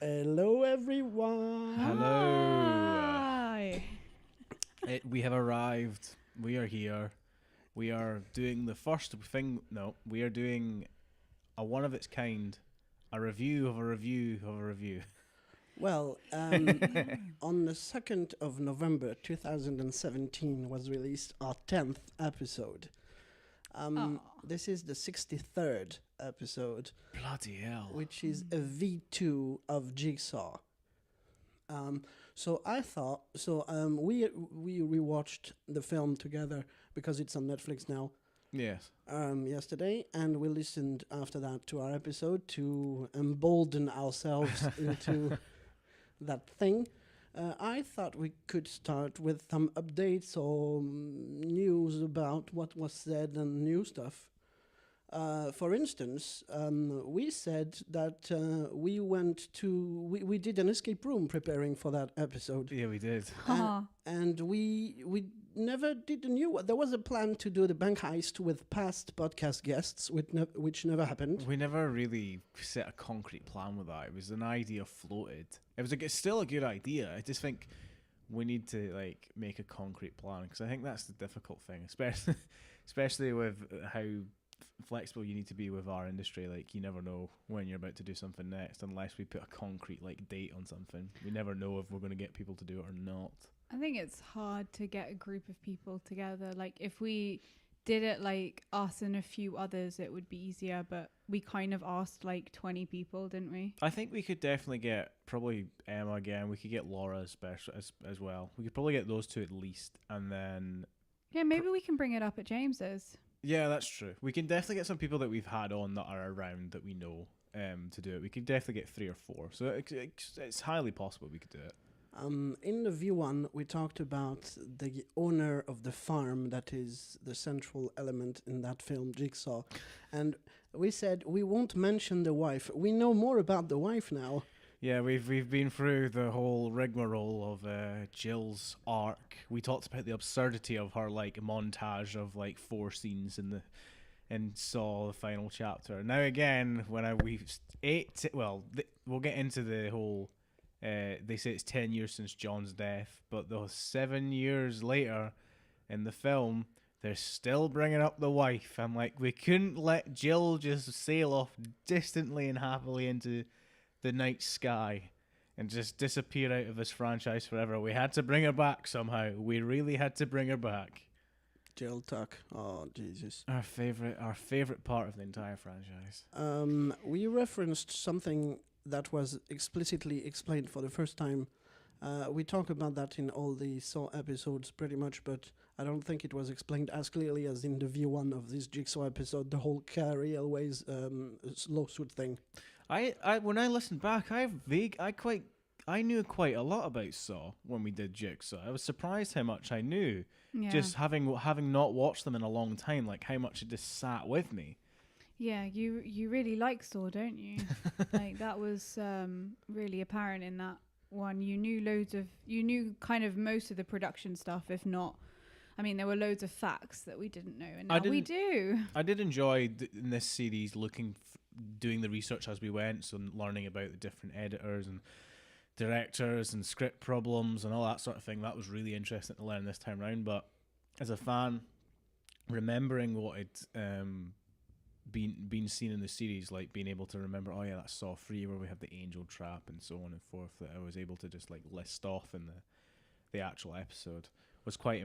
Hello, everyone. Hello. Hi. We have arrived. We are here. We are doing the first thing. No, we are doing a one of its kind, a review of a review of a review. Well, on the 2nd of November 2017 was released our 10th episode. This is the 63rd episode, Bloody hell! which is a V2 of Jigsaw. So we rewatched the film together because it's on Netflix now. Yes. Yesterday, and we listened after that to our episode to embolden ourselves into that thing. I thought we could start with some updates or news about what was said and new stuff. For instance, we said that we did an escape room preparing for that episode. Yeah, we did. And we never did a new one. There was a plan to do the bank heist with past podcast guests, which never happened. We never really set a concrete plan with that. It was an idea floated. It's still a good idea. I just think we need to make a concrete plan, because I think that's the difficult thing, especially with how flexible you need to be with our industry. You never know when you're about to do something next unless we put a concrete date on something. We never know if we're going to get people to do it or not. I think it's hard to get a group of people together. If we did it us and a few others, it would be easier, but we kind of asked 20 people, didn't we? I think we could definitely get probably Emma again. We could get Laura as well. We could probably get those two at least, and then Yeah, maybe we can bring it up at James's. yeah, that's true. We can definitely get some people that we've had on that are around that we know to do it. We could definitely get 3 or 4. So it's highly possible we could do it. In the V1, we talked about the owner of the farm that is the central element in that film, Jigsaw. And we said we won't mention the wife. We know more about the wife now. Yeah, we've been through the whole rigmarole of Jill's arc. We talked about the absurdity of her montage of 4 scenes in Saw, the final chapter. Now again, we'll get into the whole. They say it's 10 years since John's death, but the 7 years later in the film, they're still bringing up the wife. I'm like, we couldn't let Jill just sail off distantly and happily into the night sky and just disappear out of this franchise forever. We had to bring her back somehow. We really had to bring her back. Jill Tuck. Oh, Jesus. Our favorite part of the entire franchise. We referenced something that was explicitly explained for the first time. We talk about that in all the Saw episodes pretty much, but I don't think it was explained as clearly as in the V1 of this Jigsaw episode, the whole Carrie Elway's lawsuit thing. I when I listened back, I knew quite a lot about Saw when we did Jigsaw. I was surprised how much I knew, just having not watched them in a long time, how much it just sat with me. Yeah, you really like Saw, don't you? That was really apparent in that one. You knew kind of most of the production stuff, if not. I mean, there were loads of facts that we didn't know, and now we do. I did enjoy in this series doing the research as we went, so learning about the different editors and directors and script problems and all that sort of thing. That was really interesting to learn this time round. But as a fan, remembering what had been seen in the series, being able to remember, oh yeah, that's Saw 3 where we have the angel trap and so on and forth, that I was able to just list off in the actual episode was quite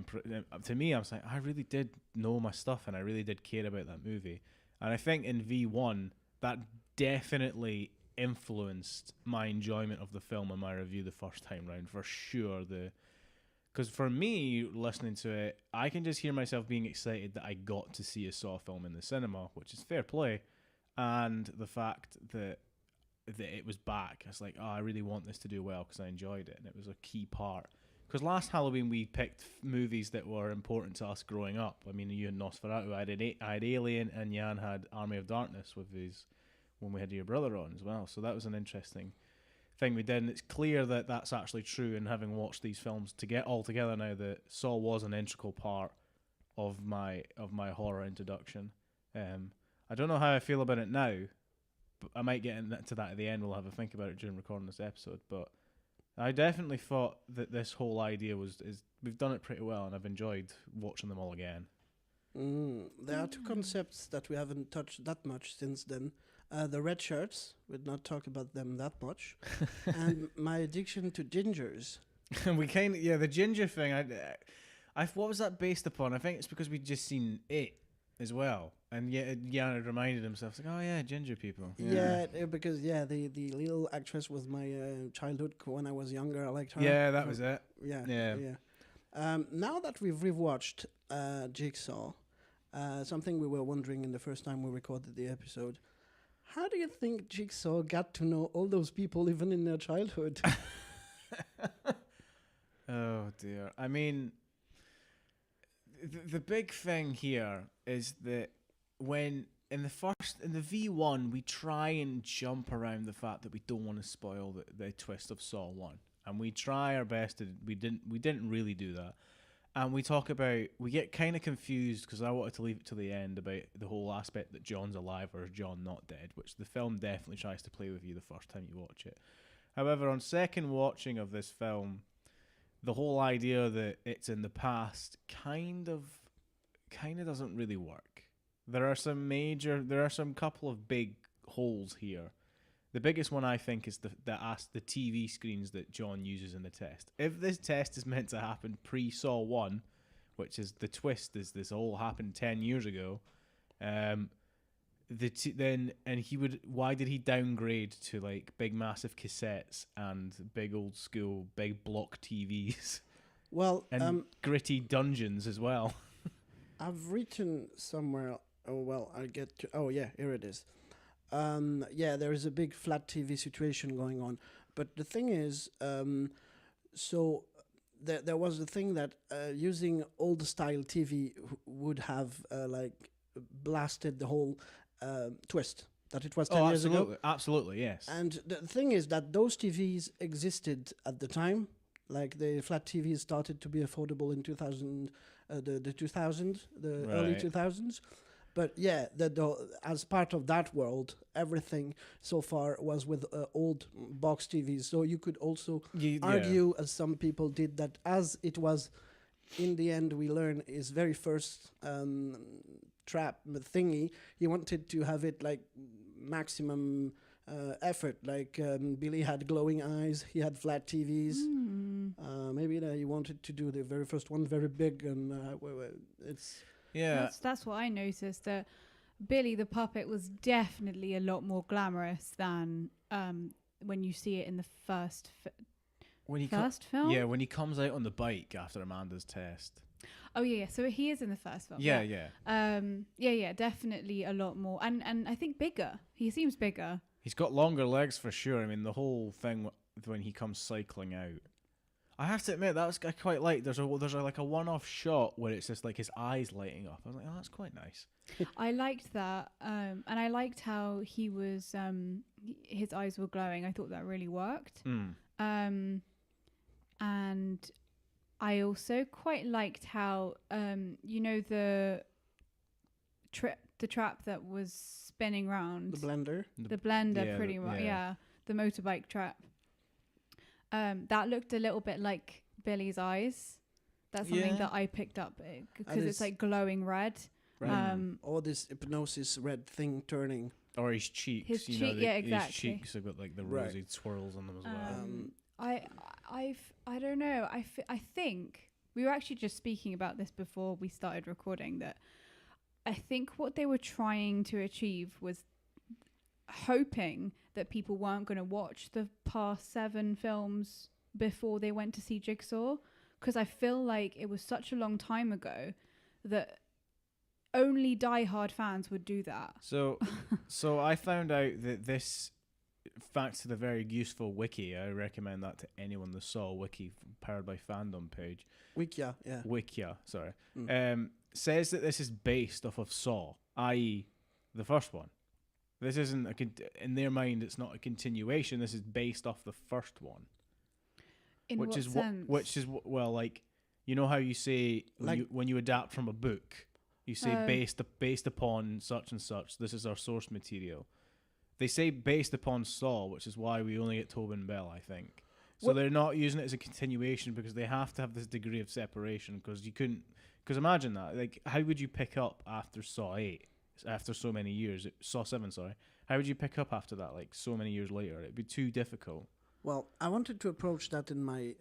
to me. I was like, I really did know my stuff and I really did care about that movie. And I think in V1 that definitely influenced my enjoyment of the film and my review the first time round, for sure. Because for me, listening to it, I can just hear myself being excited that I got to see a Saw film in the cinema, which is fair play. And the fact that it was back, I was like, oh, I really want this to do well because I enjoyed it. And it was a key part. Because last Halloween, we picked movies that were important to us growing up. I mean, you had Nosferatu, I had Alien, and Yann had Army of Darkness when we had your brother on as well. So that was an interesting thing we did, and it's clear that that's actually true. And having watched these films to get all together now, that Saw was an integral part of my horror introduction. I don't know how I feel about it now, I might get into that at the end. We'll have a think about it during recording this episode. But I definitely thought that this whole idea is we've done it pretty well, and I've enjoyed watching them all again. There are two concepts that we haven't touched that much since then. The red shirts, we'd not talk about them that much, and my addiction to gingers. We kind of the ginger thing. What was that based upon? I think it's because we'd just seen it as well, and Yann had reminded himself like, oh yeah, ginger people. Because the little actress was my childhood when I was younger. I liked her. Yeah, that was it. Yeah. Now that we've rewatched Jigsaw, something we were wondering in the first time we recorded the episode. How do you think Jigsaw got to know all those people even in their childhood? Oh dear. I mean, the big thing here is that when in the V1 we try and jump around the fact that we don't want to spoil the twist of Saw 1, and we try our best to we didn't really do that. And we get kind of confused because I wanted to leave it to the end about the whole aspect that John's alive or is John not dead, which the film definitely tries to play with you the first time you watch it. However, on second watching of this film, the whole idea that it's in the past kind of doesn't really work. There are some couple of big holes here. The biggest one I think is the TV screens that John uses in the test. If this test is meant to happen pre-Saw 1, which is the twist is this all happened 10 years ago, why did he downgrade to like big massive cassettes and big old school big block TVs? Well, and gritty dungeons as well. I've written somewhere. Here it is. There is a big flat TV situation going on, but the thing is, so there was the thing that using old style TV would have blasted the whole twist that it was 10 years ago. Absolutely, yes. And the thing is that those TVs existed at the time. Like the flat TVs started to be affordable in 2000, early 2000s. But as part of that world, everything so far was with old box TVs. So you could also argue, as some people did, that as it was, in the end, we learn his very first trap thingy, he wanted to have it like maximum effort. Like Billy had glowing eyes, he had flat TVs. Maybe he wanted to do the very first one very big, and it's... Yeah, that's what I noticed, that Billy the puppet was definitely a lot more glamorous than when you see it in the first film. Yeah, when he comes out on the bike after Amanda's test. Oh yeah, so he is in the first film. Yeah. Definitely a lot more, and I think bigger. He seems bigger. He's got longer legs for sure. I mean, the whole thing when he comes cycling out. I have to admit, I quite like. There's a one-off shot where it's just like his eyes lighting up. I was like, oh, that's quite nice. I liked that, and I liked how he was. His eyes were glowing. I thought that really worked. And I also quite liked how the trap that was spinning round. The blender. The blender, pretty much. Yeah, the motorbike trap. That looked a little bit like Billy's eyes. That's something that I picked up because it's like glowing red. Or this hypnosis red thing turning. Or his cheeks. Exactly. His cheeks have got like the rosy swirls on them as well. I don't know. I think we were actually just speaking about this before we started recording, that I think what they were trying to achieve was hoping that people weren't going to watch the past 7 films before they went to see Jigsaw, because I feel like it was such a long time ago that only diehard fans would do that. So I found out that this, thanks to the very useful wiki, I recommend that to anyone, the Saw wiki powered by Fandom page. Wikia, sorry. Says that this is based off of Saw, i.e. the first one. This isn't in their mind. It's not a continuation. This is based off the first one. In what sense? Which is like, you know how you say when you adapt from a book, you say based upon such and such. This is our source material. They say based upon Saw, which is why we only get Tobin Bell, I think. So What- they're not using it as a continuation because they have to have this degree of separation because you couldn't. Because imagine that, like, how would you pick up after Saw 8 after so many years? Saw 7, sorry. How would you pick up after that, like so many years later? It'd be too difficult. Well, I wanted to approach that in my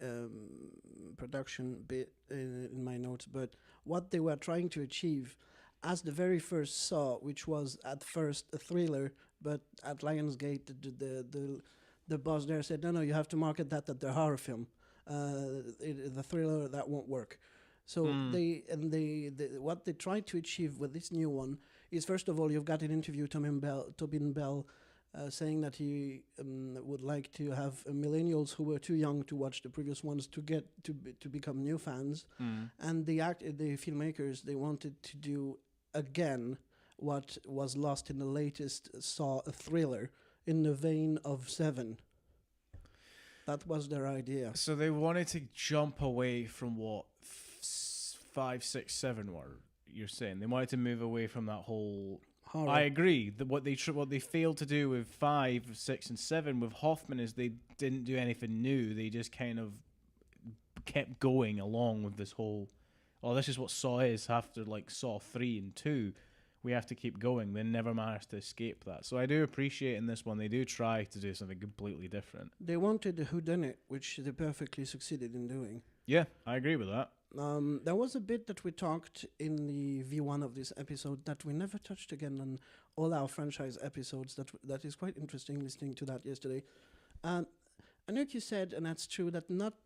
production bit in my notes, but what they were trying to achieve as the very first Saw, which was at first a thriller, but at Lionsgate, the boss there said, no, you have to market that as the horror film. The thriller, that won't work. So what they tried to achieve with this new one is, first of all, you've got an interview, Tobin Bell, saying that he would like to have millennials who were too young to watch the previous ones to get to become new fans, and the filmmakers, they wanted to do again what was lost in the latest Saw, a thriller in the vein of Seven. That was their idea. So they wanted to jump away from what 5, 6, 7 were. You're saying they wanted to move away from that whole. Horror. I agree. What they failed to do with 5, 6, and 7 with Hoffman is they didn't do anything new. They just kind of kept going along with this whole. Oh, this is what Saw is after like Saw 3 and 2. We have to keep going. They never managed to escape that. So I do appreciate in this one they do try to do something completely different. They wanted a whodunit, which they perfectly succeeded in doing. Yeah, I agree with that. There was a bit that we talked in the V1 of this episode that we never touched again on all our franchise episodes. That is quite interesting listening to that yesterday. Anouk, you said, and that's true, that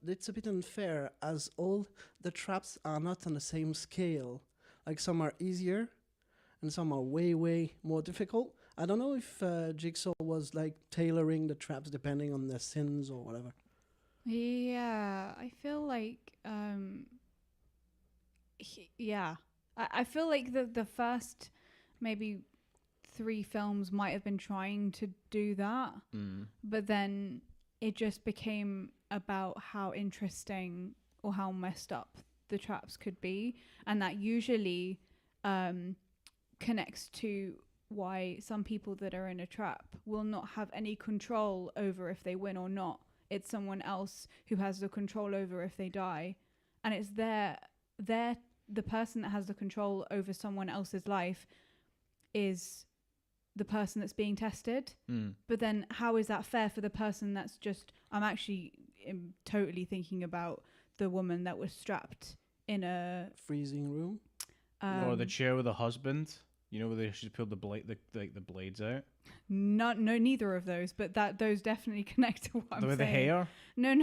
it's a bit unfair as all the traps are not on the same scale. Like some are easier and some are way, way more difficult. I don't know if Jigsaw was like tailoring the traps depending on their sins or whatever. Yeah, I feel like I feel like the first maybe 3 films might have been trying to do that, but then it just became about how interesting or how messed up the traps could be, and that usually connects to why some people that are in a trap will not have any control over if they win or not. It's someone else who has the control over if they die, and it's the person that has the control over someone else's life is the person that's being tested. But then how is that fair for the person that's just... I'm actually totally thinking about the woman that was strapped in a... freezing room? Or the chair with the husband. You know, where they should pull the blades out. No, neither of those. But those definitely connect to what I'm saying. With the hair? No,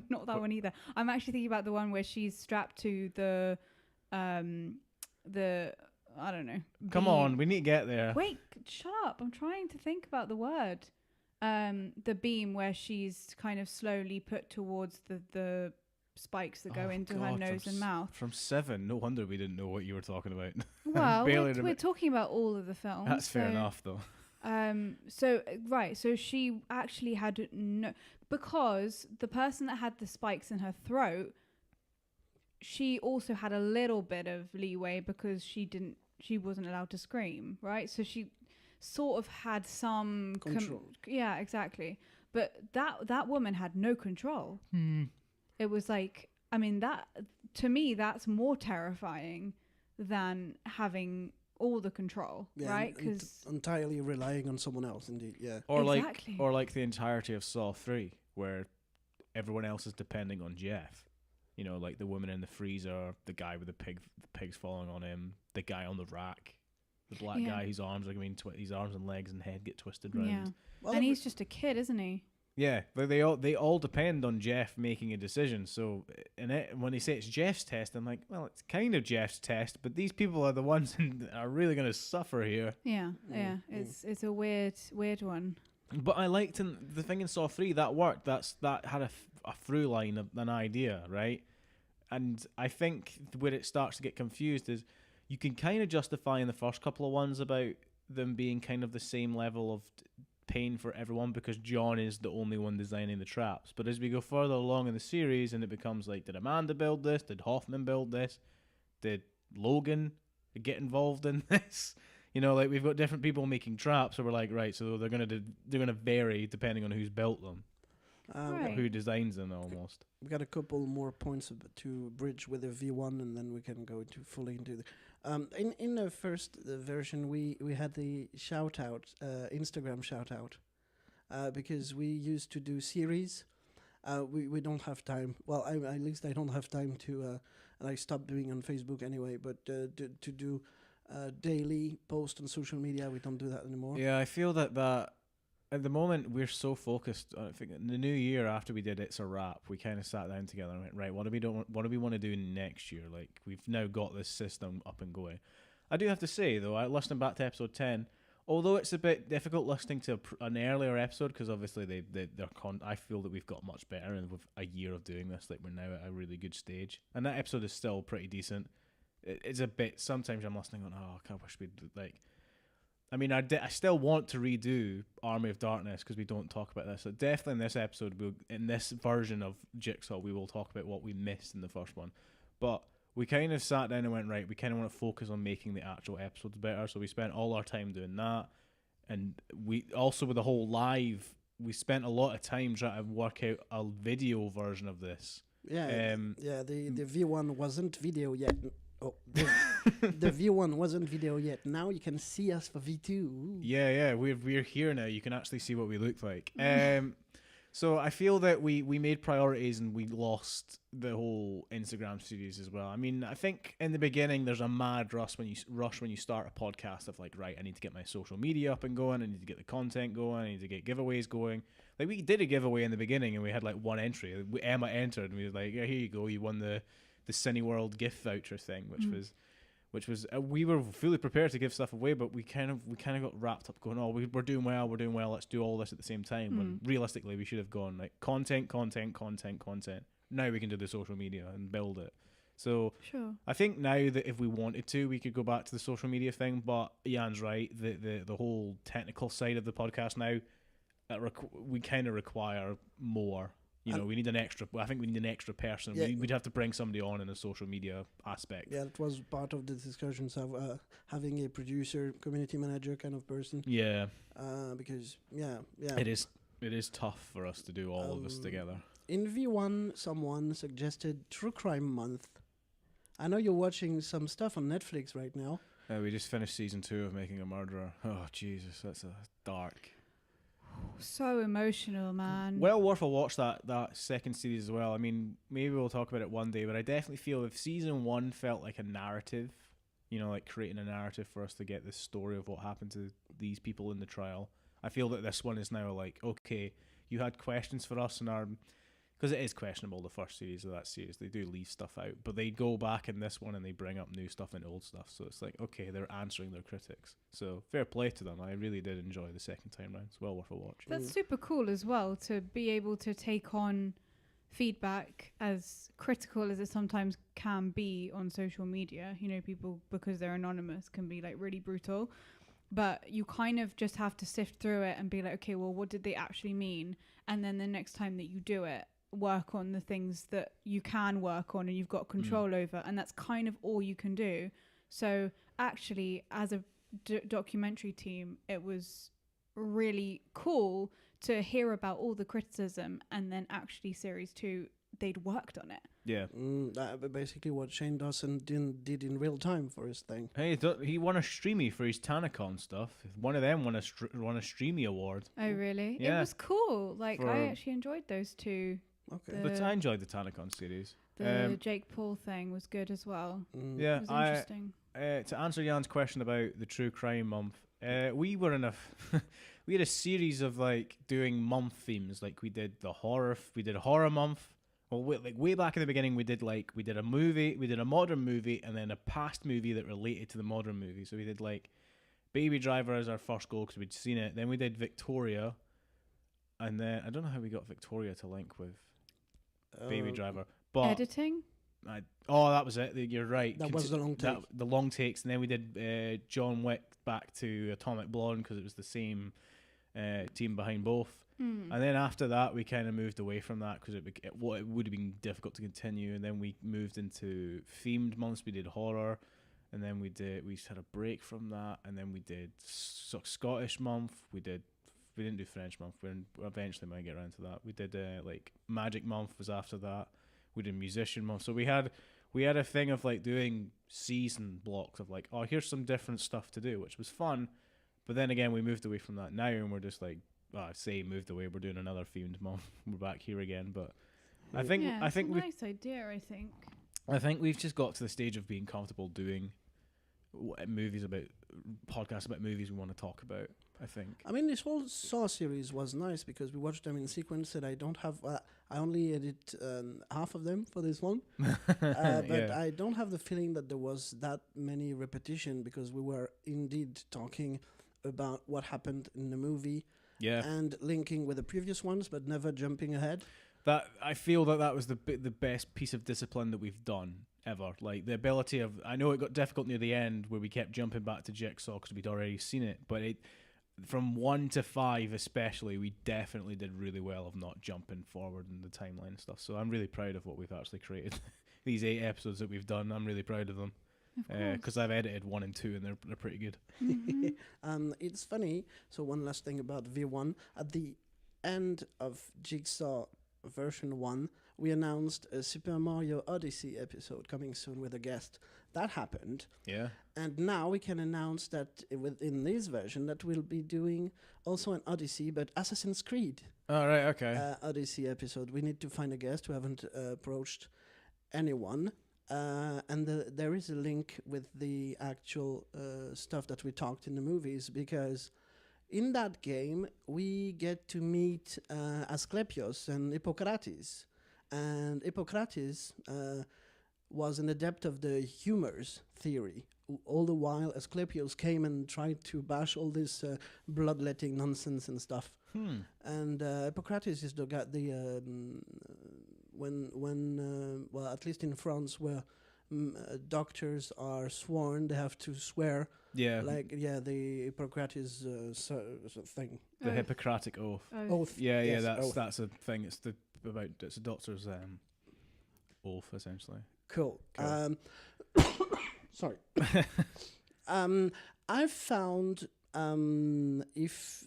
not that one either. I'm actually thinking about the one where she's strapped to the I don't know. Come on, we need to get there. Wait, shut up! I'm trying to think about the word. The beam where she's kind of slowly put towards the spikes that go into her nose and mouth. From 7, no wonder we didn't know what you were talking about. Well, we're talking about all of the films. That's fair enough, though. So she actually had no... Because the person that had the spikes in her throat, she also had a little bit of leeway because she wasn't allowed to scream, right? So she sort of had some... Control. Yeah, exactly. But that woman had no control. It was like, I mean, that to me, that's more terrifying than having all the control, right? Because entirely relying on someone else, indeed, yeah. Or exactly. like the entirety of Saw 3, where everyone else is depending on Jeff. You know, like the woman in the freezer, the guy with the pigs falling on him, the guy on the rack, the black guy whose arms are his arms and legs and head get twisted round. Yeah, Well, and he's just a kid, isn't he? Yeah, but they all depend on Jeff making a decision. So, when they say it's Jeff's test, I'm like, well, it's kind of Jeff's test, but these people are the ones that are really going to suffer here. Yeah. It's a weird one. But I liked the thing in Saw 3 that worked. That had a through line, an idea, right? And I think where it starts to get confused is you can kind of justify in the first couple of ones about them being kind of the same level of pain for everyone because John is the only one designing the traps. But as we go further along in the series and it becomes like, did Amanda build this? Did Hoffman build this? Did Logan get involved in this? You know, like we've got different people making traps, so we're like, right, so they're gonna vary depending on who's built them, Right. or who designs them almost. We got a couple more points to bridge with the V1, and then we can go fully into the. In the first version, we had the shout out, Instagram shout out, because we used to do series. We don't have time. Well, at least I don't have time to, and I stopped doing on Facebook anyway. But to do daily post on social media, we don't do that anymore. Yeah, I feel that at the moment we're so focused. I think in the new year after we did It's a Wrap, we kind of sat down together and went, right, what do we want to do next year? Like we've now got this system up and going. I do have to say though, listening back to episode 10, although it's a bit difficult listening to an earlier episode because obviously I feel that we've got much better, and with a year of doing this, like we're now at a really good stage, and that episode is still pretty decent. It's a bit. Sometimes I'm listening going, oh, I wish we'd like. I mean, I still want to redo Army of Darkness because we don't talk about this. So definitely in this episode, in this version of Jigsaw, we will talk about what we missed in the first one. But we kind of sat down and went, right, we kind of want to focus on making the actual episodes better. So we spent all our time doing that. And we also, with the whole live, we spent a lot of time trying to work out a video version of this. Yeah, the V1 wasn't video yet. Oh, the V1 wasn't video yet. Now you can see us for V2. Ooh. Yeah, we're here now. You can actually see what we look like. So I feel that we made priorities and we lost the whole Instagram series as well. I mean, I think in the beginning there's a mad rush when you start a podcast of like, right, I need to get my social media up and going. I need to get the content going. I need to get giveaways going. Like we did a giveaway in the beginning and we had like one entry. Emma entered and we was like, yeah, here you go. You won the Cineworld gift voucher thing, which was we were fully prepared to give stuff away, but we kind of got wrapped up going, oh, we're doing well, let's do all this at the same time. When realistically we should have gone like content. Now we can do the social media and build it. So sure. I think now that if we wanted to, we could go back to the social media thing. But Yann's right, the whole technical side of the podcast now, we kind of require more. You know, we need an extra. I think we need an extra person. Yeah. We'd have to bring somebody on in a social media aspect. Yeah, it was part of the discussions of having a producer, community manager kind of person. Yeah. Because yeah. It is tough for us to do all of this together. In V1, someone suggested True Crime Month. I know you're watching some stuff on Netflix right now. We just finished season 2 of Making a Murderer. Oh Jesus, that's a dark. So emotional, man. Well worth a watch that second series as well. I mean, maybe we'll talk about it one day, but I definitely feel if season 1 felt like a narrative, you know, like creating a narrative for us to get this story of what happened to these people in the trial, I feel that this one is now like, okay, you had questions for us in our... Because it is questionable, the first series of that series. They do leave stuff out. But they go back in this one and they bring up new stuff and old stuff. So it's like, okay, they're answering their critics. So fair play to them. I really did enjoy the second time round. It's well worth a watch. That's super cool as well, to be able to take on feedback as critical as it sometimes can be on social media. You know, people, because they're anonymous, can be like really brutal. But you kind of just have to sift through it and be like, okay, well, what did they actually mean? And then the next time that you do it, work on the things that you can work on and you've got control over, and that's kind of all you can do. So actually, as a documentary team, it was really cool to hear about all the criticism, and then actually series 2 they'd worked on it. Yeah. That basically what Shane Dawson did in real time for his thing. Hey, he won a Streamy for his TanaCon stuff. One of them won a Streamy award. Oh, really? Yeah. It was cool. Like, I actually enjoyed those two. Okay. But I enjoyed the TanaCon series. The Jake Paul thing was good as well. Yeah, it was interesting. To answer Jan's question about the True Crime Month, we were in we had a series of like doing month themes. Like we did we did a horror month. Well, way back in the beginning, we did a movie, we did a modern movie, and then a past movie that related to the modern movie. So we did like Baby Driver as our first goal because we'd seen it. Then we did Victoria, and then I don't know how we got Victoria to link with Baby Driver, but editing. that was it. You're right. That was the long take. The long takes, and then we did John Wick back to Atomic Blonde because it was the same team behind both. And then after that, we kind of moved away from that because it would have been difficult to continue. And then we moved into themed months. We did horror, and then we had a break from that, and then we did Scottish month. We didn't do French month. We eventually might get around to that. We did like Magic month was after that. We did musician month. So we had a thing of like doing season blocks of like, oh, here's some different stuff to do, which was fun. But then again, we moved away from that now, and we're just like, well, I say moved away. We're doing another themed month. We're back here again, but I think it's a nice idea. I think we've just got to the stage of being comfortable doing podcasts about movies we want to talk about. I think. I mean, this whole Saw series was nice because we watched them in sequence, and I don't have. I only edit half of them for this one, but I don't have the feeling that there was that many repetition because we were indeed talking about what happened in the movie, and linking with the previous ones, but never jumping ahead. That I feel that was the best piece of discipline that we've done ever. Like the ability of, I know it got difficult near the end where we kept jumping back to Jigsaw because we'd already seen it, but from 1 to 5 especially, we definitely did really well of not jumping forward in the timeline and stuff. So I'm really proud of what we've actually created. These 8 episodes that we've done, I'm really proud of them. Because I've edited 1 and 2 and they're pretty good. Mm-hmm. It's funny. So one last thing about V1. At the end of Jigsaw version 1, we announced a Super Mario Odyssey episode coming soon with a guest. That happened. Yeah. And now we can announce that within this version that we'll be doing also an Odyssey, but Assassin's Creed. Oh, right, okay. Odyssey episode. We need to find a guest. We haven't approached anyone. And there is a link with the actual stuff that we talked in the movies, because in that game we get to meet Asclepius and Hippocrates. And Hippocrates was an adept of the humors theory. All the while Asclepius came and tried to bash all this bloodletting nonsense and stuff. And Hippocrates is the guy, well, at least in France, where doctors are sworn, they have to swear. Yeah. The Hippocrates thing. The Hippocratic Oath. Oath. Yeah, yes, that's a thing. It's a doctor's oath, essentially. Cool. Sorry. I've found if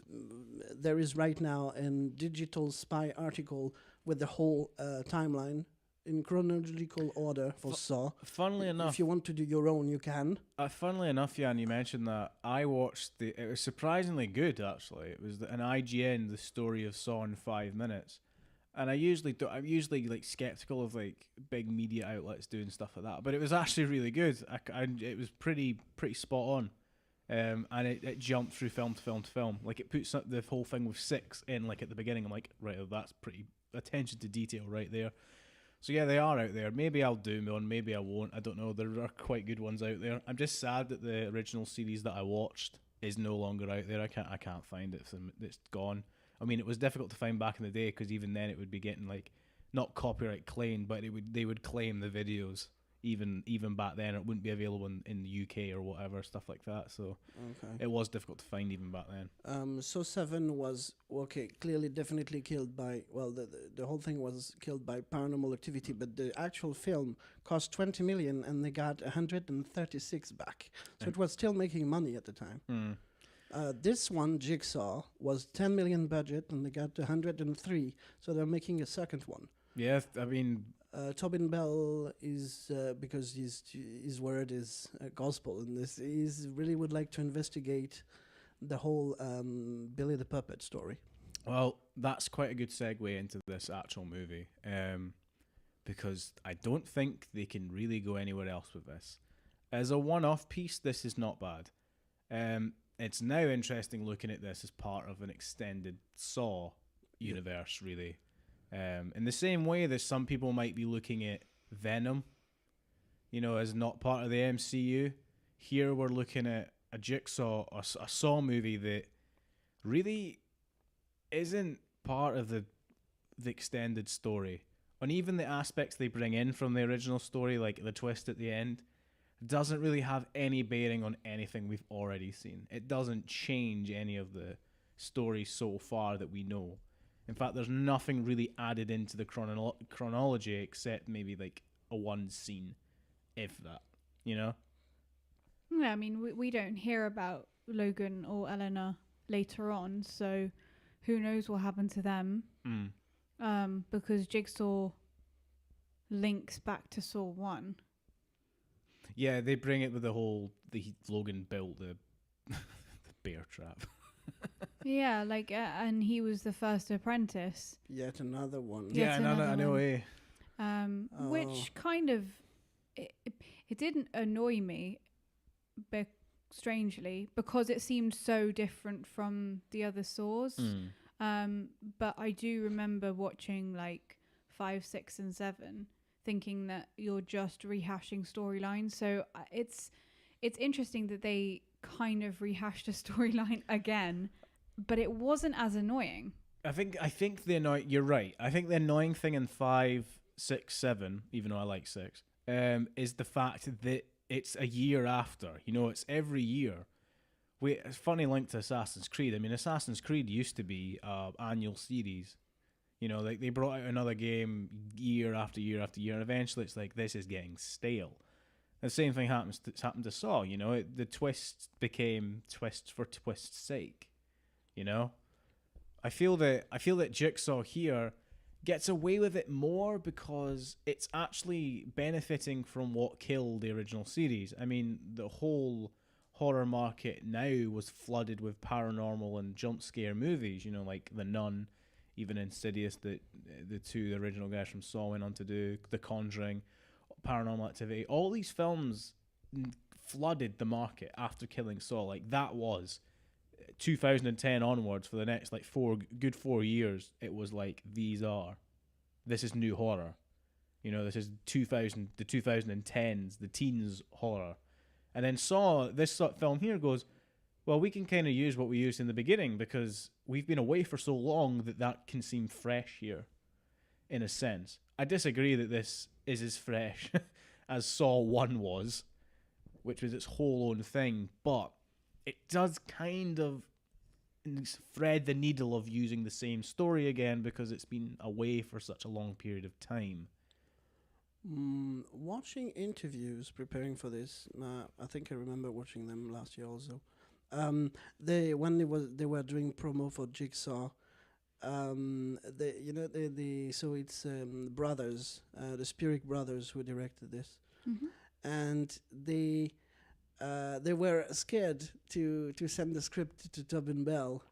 there is right now a digital spy article with the whole timeline in chronological order for Saw. Funnily enough, if you want to do your own, you can. Funnily enough, Yann, you mentioned that. I watched it was surprisingly good, actually. It was an IGN, the story of Saw in 5 minutes. And I'm usually like skeptical of like big media outlets doing stuff like that, but it was actually really good. It was pretty spot on, and it jumped through film to film to film. Like it puts the whole thing with 6 in like at the beginning. I'm like, right, that's pretty attention to detail right there. So yeah, they are out there. Maybe I'll do one, maybe I won't. I don't know. There are quite good ones out there. I'm just sad that the original series that I watched is no longer out there. I can't find it. It's gone. I mean, it was difficult to find back in the day because even then it would be getting like not copyright claimed, but they would claim the videos even back then. It wouldn't be available in the UK or whatever, stuff like that. So it was difficult to find even back then. So 7 was clearly definitely killed by, well, the whole thing was killed by Paranormal Activity, but the actual film cost 20 million and they got 136 back. So it was still making money at the time. This one, Jigsaw, was 10 million budget and they got 103, so they're making a second one. Yeah, I mean, Tobin Bell is, because his word is gospel in this, he really would like to investigate the whole Billy the Puppet story. Well, that's quite a good segue into this actual movie, because I don't think they can really go anywhere else with this. As a one-off piece, this is not bad. It's now interesting looking at this as part of an extended Saw universe, really. In the same way that some people might be looking at Venom, as not part of the MCU, here we're looking at a Jigsaw, a Saw movie that really isn't part of the extended story. And even the aspects they bring in from the original story, like the twist at the end, doesn't really have any bearing on anything we've already seen. It doesn't change any of the story so far that we know. In fact, there's nothing really added into the chronology except maybe like a one scene, if that, Yeah, I mean, we don't hear about Logan or Eleanor later on, so who knows what happened to them? Because Jigsaw links back to Saw 1. Yeah, they bring it with the whole Logan built the the bear trap. Yeah, like, and he was the first apprentice. Yet another one. Yeah. Yeah, I know. Which kind of it didn't annoy me, strangely, because it seemed so different from the other Saws. But I do remember watching like 5, 6, and 7, thinking that you're just rehashing storylines. So it's interesting that they kind of rehashed a storyline again, but it wasn't as annoying. I think the annoying. You're right. I think the annoying thing in 5, 6, 7, even though I like 6, is the fact that it's a year after. You know, it's every year. It's funny link to Assassin's Creed. I mean, Assassin's Creed used to be an annual series. You know, like they brought out another game year after year after year, and eventually it's like, this is getting stale. The same thing happened to Saw. You know, the twists became twists for twist's sake. You know, I feel that Jigsaw here gets away with it more because it's actually benefiting from what killed the original series. I mean, the whole horror market now was flooded with paranormal and jump scare movies, you know, like The Nun, even Insidious, the two original guys from Saw went on to do, The Conjuring, Paranormal Activity. All these films flooded the market after killing Saw. Like, that was 2010 onwards, for the next like 4 years, it was like, this is new horror. You know, this is the 2010s, the teens horror. And then Saw, this sort of film here, goes, well, we can kind of use what we used in the beginning because we've been away for so long that can seem fresh here, in a sense. I disagree that this is as fresh as Saw 1 was, which was its whole own thing, but it does kind of thread the needle of using the same story again because it's been away for such a long period of time. Watching interviews preparing for this, I think I remember watching them last year also. They were doing promo for Jigsaw. So it's brothers, the Spirit brothers who directed this, and they were scared to send the script to Tobin Bell.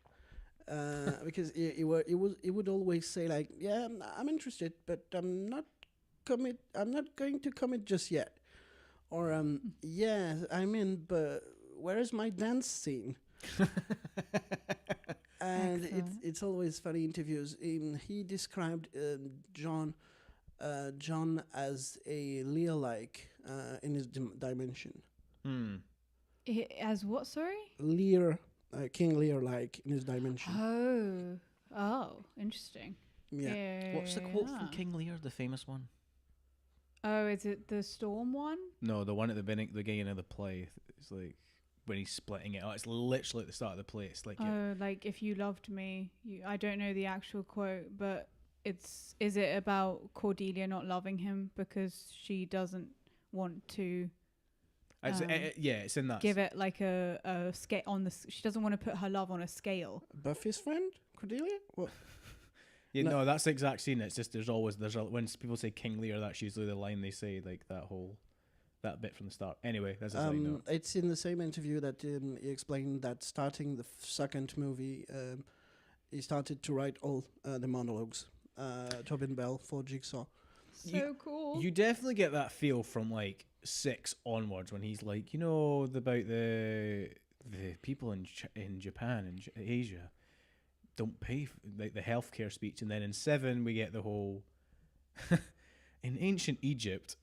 Because he would always say like, yeah, I'm interested, but I'm not going to commit just yet, or yeah, I'm in, but where is my dance scene? And it's always funny interviews. He described John as a Lear-like in his dimension. As what? Sorry. Lear, King Lear-like in his dimension. Oh, interesting. Yeah. What's the quote from King Lear, the famous one? Oh, is it the storm one? No, the one at the beginning of the play. It's like when he's splitting it out. It's literally at the start of the play. It's like, like if you loved me, I don't know the actual quote, but is it about Cordelia not loving him because she doesn't want to? It's in that. Give it like a scale on the. She doesn't want to put her love on a scale. Buffy's friend, Cordelia. What? Yeah, no, that's the exact scene. It's just when people say King Lear, that's usually the line they say, like that bit from the start. Anyway, that's a side note. It's in the same interview that he explained that starting the second movie, he started to write all the monologues, Tobin Bell, for Jigsaw. So cool. You definitely get that feel from like 6 onwards when he's like, you know, about the people in Japan and Asia don't pay for, like, the healthcare speech, and then in 7 we get the whole in ancient Egypt,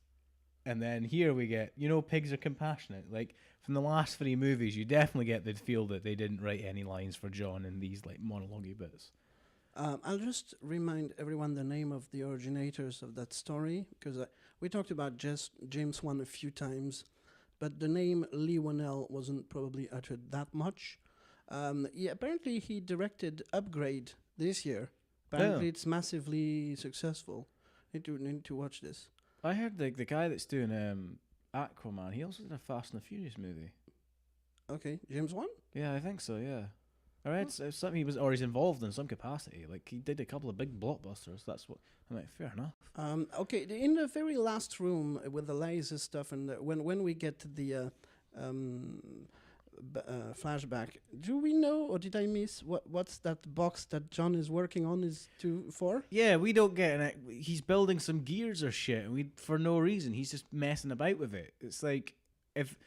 and then here we get, you know, pigs are compassionate. Like, from the last 3 movies, you definitely get the feel that they didn't write any lines for John in these like monologue bits. I'll just remind everyone the name of the originators of that story, because we talked about James Wan a few times, but the name Lee Whannell wasn't probably uttered that much. Apparently he directed Upgrade this year. Apparently it's massively successful. Need to watch this. I heard the guy that's doing Aquaman, he also did a Fast and the Furious movie. Okay, James Wan? Yeah, I think so. Yeah. All right, it's something he's involved in some capacity. Like he did a couple of big blockbusters. That's what I'm like. Fair enough. Okay, in the very last room with the laser stuff, and when we get to the flashback, do we know, or did I miss what's that box that John is working on is for? Yeah, we don't get it. He's building some gears or shit, and we for no reason. He's just messing about with it. It's like if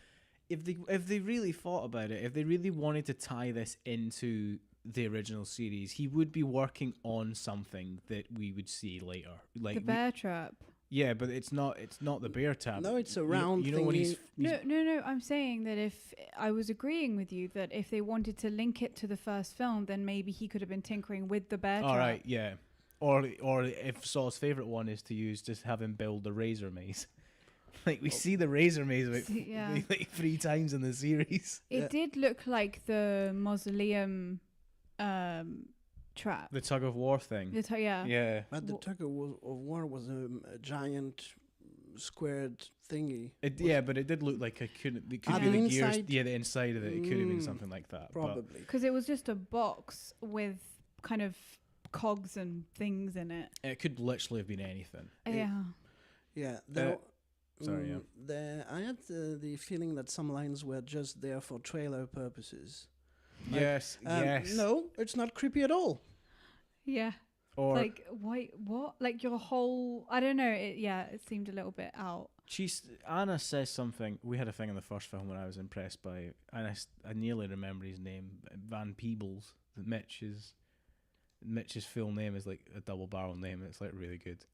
they really thought about it, if they really wanted to tie this into the original series, he would be working on something that we would see later, like The bear trap. Yeah, but it's not the bear trap. No, it's a round You know when thingy. No. I'm saying that if I was agreeing with you that if they wanted to link it to the first film, then maybe he could have been tinkering with the bear trap. All right, yeah. Or if Saw's favorite one is to use, just have him build the razor maze. Like we see the razor maze about like 3 times in the series. It did look like the mausoleum trap. The tug of war thing. Yeah. But the tug of war was a giant squared thingy. But it did look like it could be the gears. Yeah, the inside of it. It could have been something like that. Probably. Because it was just a box with kind of cogs and things in it. It could literally have been anything. Yeah. Yeah. Sorry, yeah. I had the feeling that some lines were just there for trailer purposes. Yes. No, it's not creepy at all. Yeah. Or like, wait, what? Like your whole, I don't know. It seemed a little bit out. Anna says something. We had a thing in the first film when I was impressed by, and I nearly remember his name, Van Peebles. Mitch's full name is like a double barrel name. It's like really good.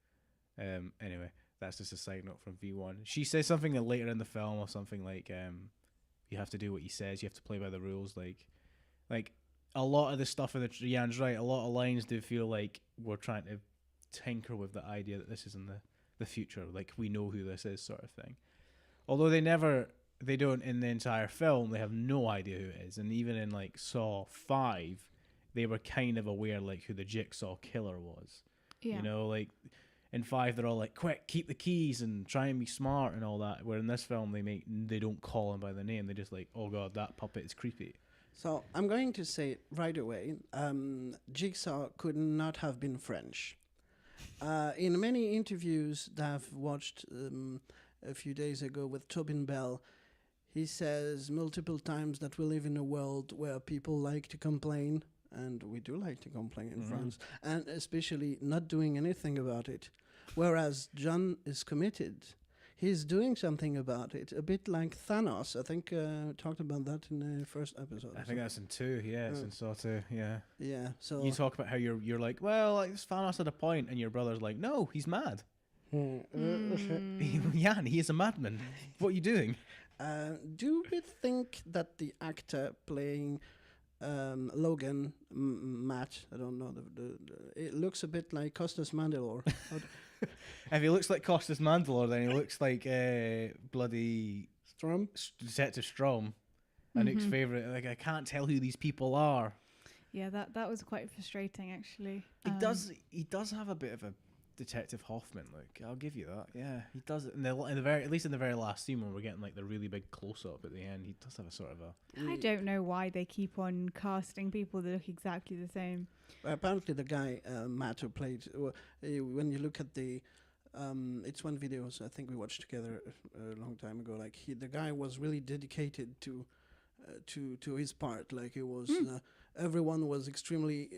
Anyway, that's just a side note from V1. She says something later in the film or something like, you have to do what he says. You have to play by the rules. Like a lot of the stuff in the Yann's right. A lot of lines do feel like we're trying to tinker with the idea that this is in the future. Like we know who this is, sort of thing. Although they don't in the entire film. They have no idea who it is. And even in like Saw 5, they were kind of aware like who the Jigsaw killer was. Yeah. You know, like in 5 they're all like, quick, keep the keys and try and be smart and all that. Where in this film they don't call him by the name. They just like, oh god, that puppet is creepy. So I'm going to say it right away. Jigsaw could not have been French. In many interviews that I've watched a few days ago with Tobin Bell, he says multiple times that we live in a world where people like to complain, and we do like to complain in France, and especially not doing anything about it. Whereas John is committed. He's doing something about it, a bit like Thanos. I think talked about that in the first episode. I think that's in 2, yeah. It's in Saw 2, yeah. Yeah, so... You talk about how you're like, well, like, Thanos at a point, and your brother's like, no, he's mad. Yann, he is a madman. What are you doing? Do we think that the actor playing Logan, Matt, I don't know, it looks a bit like Costas Mandylor. If he looks like Costas Mandylor, then he looks like bloody Strom? Detective Strom. Anouk's favourite. Like, I can't tell who these people are. Yeah, that was quite frustrating, actually. He does have a bit of a Detective Hoffman look. I'll give you that. Yeah, he does. In the very, at least in the very last scene when we're getting like the really big close up at the end, he does have a sort of a. I don't know why they keep on casting people that look exactly the same. Apparently, the guy Matt who played. When you look at the, it's one video. So I think we watched together a long time ago. Like the guy was really dedicated to his part. Like it was. Everyone was extremely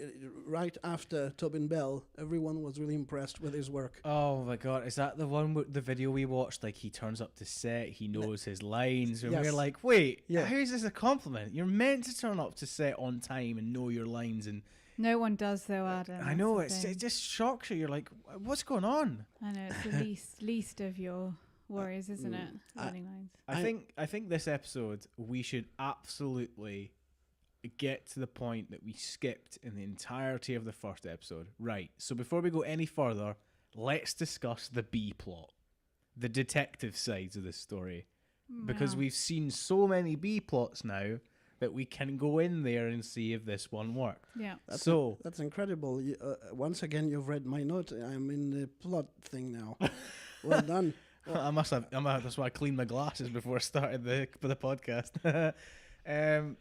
right after Tobin Bell. Everyone was really impressed with his work. Oh my god, is that the one with the video we watched? Like he turns up to set, he knows his lines, and we're like, wait, how is this a compliment? You're meant to turn up to set on time and know your lines, and no one does though, Adam. I know it just shocks you. You're like, what's going on? I know it's the least of your worries, isn't it? Learning lines. I think this episode we should absolutely get to the point that we skipped in the entirety of the first episode. Right, so before we go any further, let's discuss the B plot, the detective sides of this story, because we've seen so many B plots now that we can go in there and see if this one works. Yeah. That's incredible. Once again, you've read my note. I'm in the plot thing now. Well done. I must have. That's why I cleaned my glasses before I started the podcast.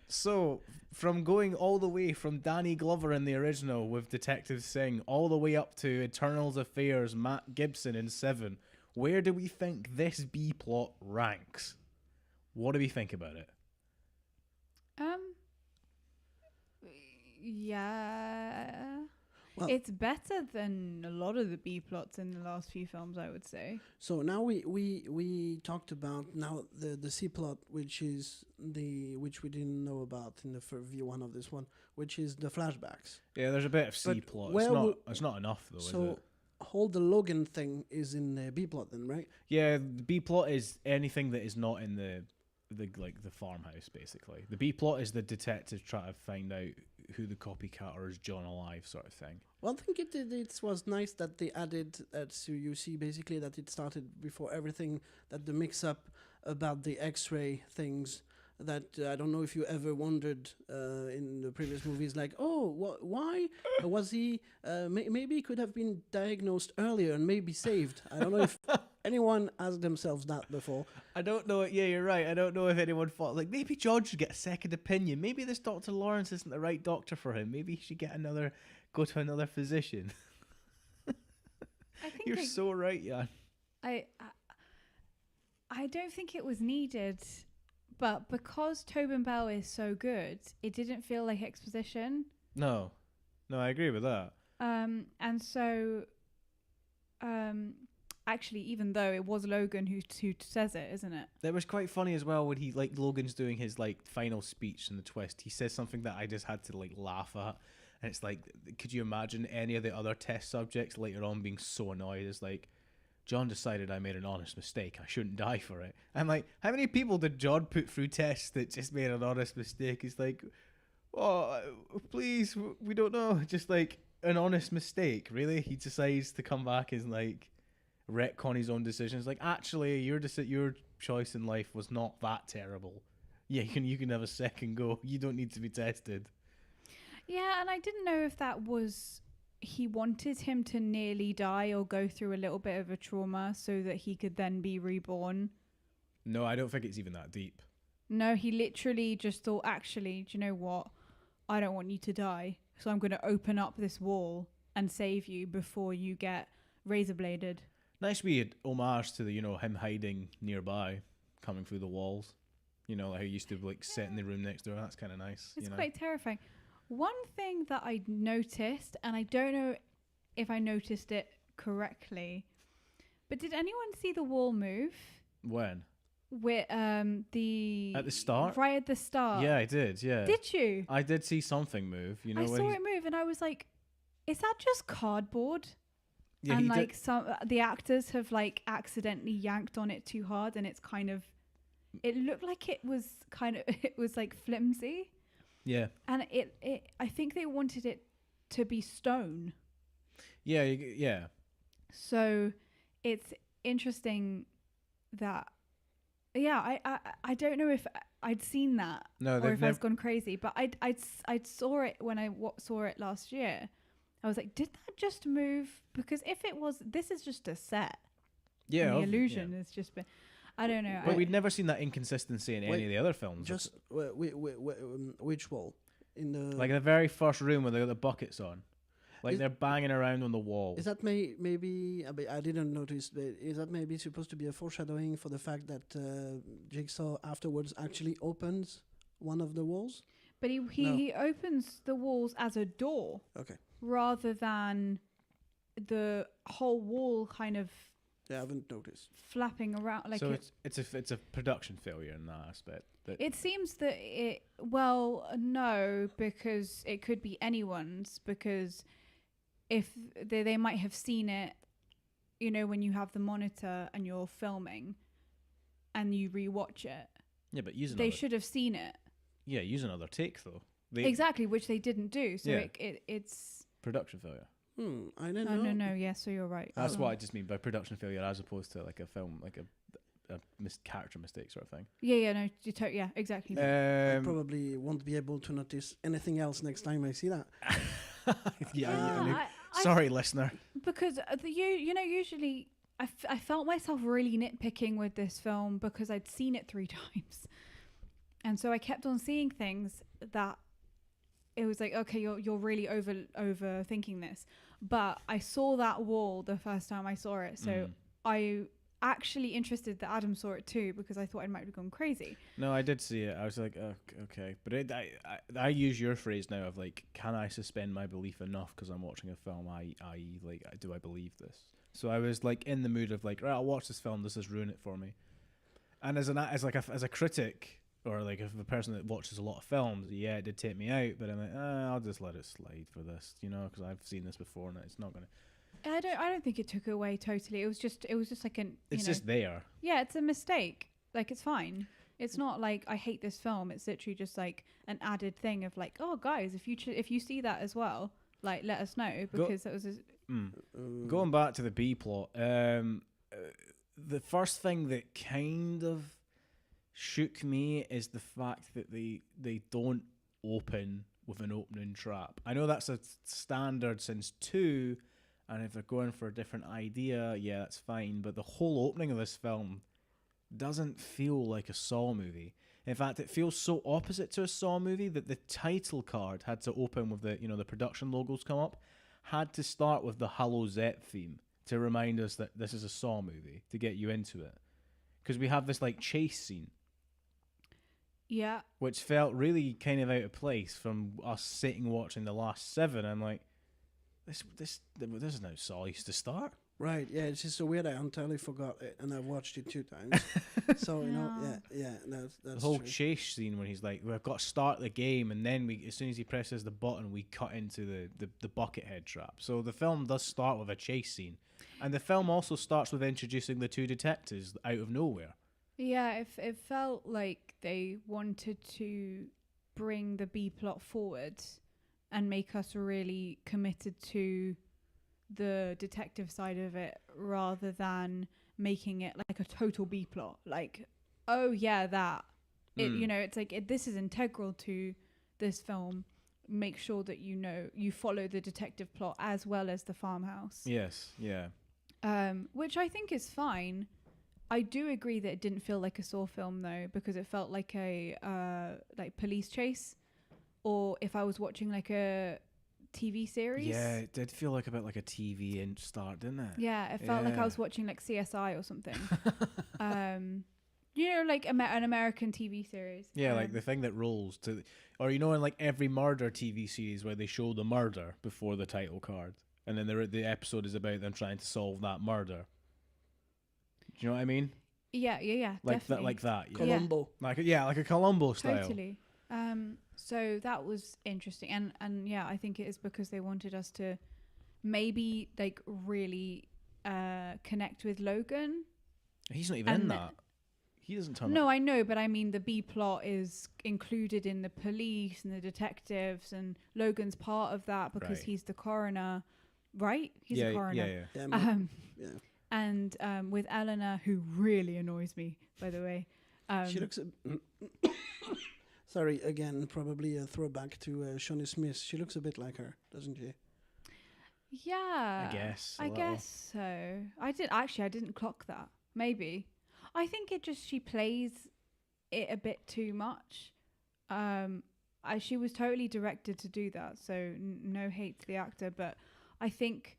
So, from going all the way from Danny Glover in the original with Detective Singh, all the way up to Eternals Affairs, Matt Gibson in Seven, where do we think this B plot ranks? What do we think about it? Yeah. Well, It's better than a lot of the B plots in the last few films, I would say. so now we talked about now the C plot, which we didn't know about in the view one of this one, which is the flashbacks. Yeah, there's a bit of C But plot. where It's not enough though, is So it? whole the Logan thing is in the B plot then, right? Yeah, the B plot is anything that is not in the farmhouse, basically. The B plot is the detective trying to find out who the copycat or is John alive, sort of thing. Well, I think it was nice that they added so you see basically that it started before everything, that the mix up about the X-ray things. That I don't know if you ever wondered in the previous movies, like, oh, why was he? Maybe he could have been diagnosed earlier and maybe saved. I don't know if anyone asked themselves that before. I don't know. Yeah, you're right. I don't know if anyone thought, like, maybe John should get a second opinion. Maybe this Dr. Lawrence isn't the right doctor for him. Maybe he should go to another physician. I think You're so right, Yann. I don't think it was needed, but because Tobin Bell is so good, it didn't feel like exposition. No, I agree with that. And so, actually, even though it was Logan who says it, isn't it? That was quite funny as well when Logan's doing his final speech in the twist. He says something that I just had to laugh at, and it's like, could you imagine any of the other test subjects later on being so annoyed? It's like, John decided I made an honest mistake. I shouldn't die for it. I'm like, how many people did John put through tests that just made an honest mistake? He's like, oh, please, we don't know. Just an honest mistake, really? He decides to come back and retcon his own decisions. Like, actually, your choice in life was not that terrible. Yeah, you can have a second go. You don't need to be tested. Yeah, and I didn't know if that was he wanted him to nearly die or go through a little bit of a trauma so that he could then be reborn. No, I don't think it's even that deep. No, he literally just thought, actually, do you know what? I don't want you to die, so I'm going to open up this wall and save you before you get razor bladed. Nice wee homage to him hiding nearby, coming through the walls. Like how he used to sit in the room next door. That's kind of nice. It's quite terrifying. One thing that I noticed, and I don't know if I noticed it correctly, but did anyone see the wall move? When? With at the start? Right at the start. Yeah, I did. Yeah. Did you? I did see something move. I saw it move, and I was like, "Is that just cardboard?" Yeah, and some the actors have accidentally yanked on it too hard, and it's kind of. It looked like it was flimsy. Yeah. And I think they wanted it to be stone. Yeah, yeah. So it's interesting that, yeah, I don't know if I'd seen that or if I was gone crazy, but I saw it when I saw it last year. I was like, did that just move? Because if it was, this is just a set. Yeah. And the illusion has just been. I don't know. But we'd never seen that inconsistency in any of the other films. Just which wall? In the the very first room where they got the buckets on. They're banging around on the wall. Is that maybe I didn't notice, but is that maybe supposed to be a foreshadowing for the fact that Jigsaw afterwards actually opens one of the walls? But he opens the walls as a door. Okay. Rather than the whole wall kind of. Yeah, I haven't noticed. Flapping around so it's a production failure in that aspect. It seems that no, because it could be anyone's, because if they might have seen it, when you have the monitor and you're filming and you rewatch it. Yeah, but they should have seen it. Yeah, use another take though. Exactly, which they didn't do. So it's production failure. I don't know. No. Yeah, so you're right. That's what I just mean by production failure, as opposed to a film, a character mistake sort of thing. Yeah, no, yeah, exactly. I probably won't be able to notice anything else next time I see that. Sorry, listener. Because usually I felt myself really nitpicking with this film because I'd seen it 3 times. And so I kept on seeing things that it was like, okay, you're really overthinking this. But I saw that wall the first time I saw it, so I actually interested that Adam saw it too, because I thought I might have gone crazy. No, I did see it. I was like, oh, okay. But I use your phrase now of like, can I suspend my belief enough because I'm watching a film? I.e., like, do I believe this? So I was like in the mood of like, right, I'll watch this film. Does this ruin it for me? And as a critic, or like if a person that watches a lot of films, yeah, it did take me out. But I'm like, I'll just let it slide for this, because I've seen this before and it's not gonna. I don't think it took away totally. It was just like an. It's just there. Yeah, it's a mistake. Like, it's fine. It's not like I hate this film. It's literally just like an added thing of like, oh guys, if you see that as well, like, let us know, because that was. Going back to the B plot, the first thing that kind of shook me is the fact that they don't open with an opening trap. I know that's a standard since 2. And if they're going for a different idea, yeah, that's fine. But the whole opening of this film doesn't feel like a Saw movie. In fact, it feels so opposite to a Saw movie that the title card had to open with the production logos come up, had to start with the Hallow Zep theme to remind us that this is a Saw movie, to get you into it. Because we have this like chase scene. Yeah. Which felt really kind of out of place from us sitting watching the last 7. I'm like, This is how Saw used to start. Right, yeah, it's just so weird. I entirely forgot it, and I've watched it 2 times. So that's the whole true. chase scene when he's like, "We've got to start the game," and then as soon as he presses the button, we cut into the Buckethead trap. So the film does start with a chase scene, and the film also starts with introducing the 2 detectives out of nowhere. Yeah, it felt like they wanted to bring the B plot forward and make us really committed to the detective side of it, rather than making it like a total B plot. Like, oh yeah, that. It's like this is integral to this film. Make sure that you follow the detective plot as well as the farmhouse. Yes, yeah. Which I think is fine. I do agree that it didn't feel like a Saw film though, because it felt like a like police chase. Or if I was watching like a TV series. Yeah, it did feel like a bit like a TV start, didn't it? Yeah, it felt like I was watching like CSI or something. Like an American TV series. Yeah, like the thing that rolls to, or in like every murder TV series where they show the murder before the title card, and then the episode is about them trying to solve that murder. Do you know what I mean? Yeah, like definitely. like that. Yeah. Columbo. Like a Columbo style. Totally. So that was interesting, and yeah, I think it is because they wanted us to maybe like really connect with Logan. He's not even in that. He doesn't turn up. No, I know, but I mean the B plot is included in the police and the detectives, and Logan's part of that because he's the coroner, right? He's a coroner. Yeah. And with Eleanor, who really annoys me, by the way. She looks. Sorry, again, probably a throwback to Shawnee Smith. She looks a bit like her, doesn't she? Yeah. I guess. I guess so. I didn't clock that. Maybe. I think she plays it a bit too much. She was totally directed to do that, so no hate to the actor, but I think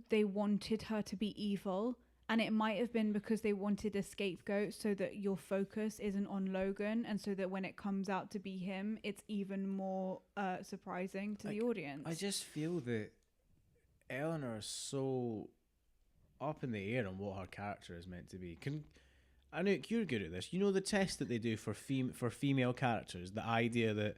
they wanted her to be evil. And it might have been because they wanted a scapegoat so that your focus isn't on Logan, and so that when it comes out to be him, it's even more surprising to the audience. I just feel that Eleanor is so up in the air on what her character is meant to be. Anouk, you're good at this. You know the test that they do for female characters, the idea that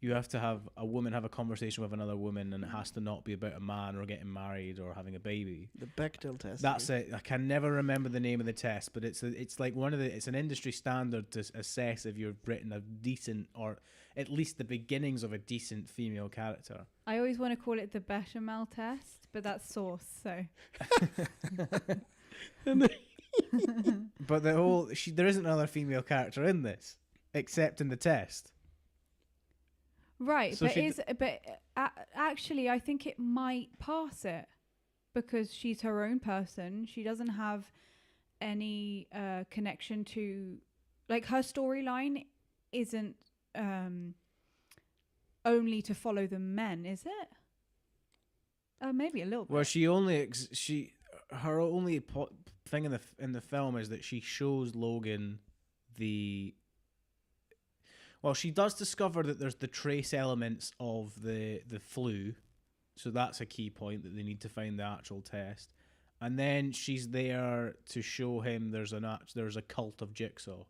you have to have a woman have a conversation with another woman, and it has to not be about a man or getting married or having a baby. The Bechdel test. That's it. I can never remember the name of the test, but it's like it's an industry standard to assess if you've written a decent, or at least the beginnings of a decent female character. I always want to call it the bechamel test, but that's sauce, so. But there isn't another female character in this, except in the test. Right, So actually, I think it might pass it because she's her own person. She doesn't have any connection to, like, her storyline isn't only to follow the men, is it? Maybe a little bit. Well, her only thing in the film is that she shows Logan the. Well, she does discover that there's the trace elements of the flu, so that's a key point that they need to find the actual test, and then she's there to show him there's a cult of Jigsaw.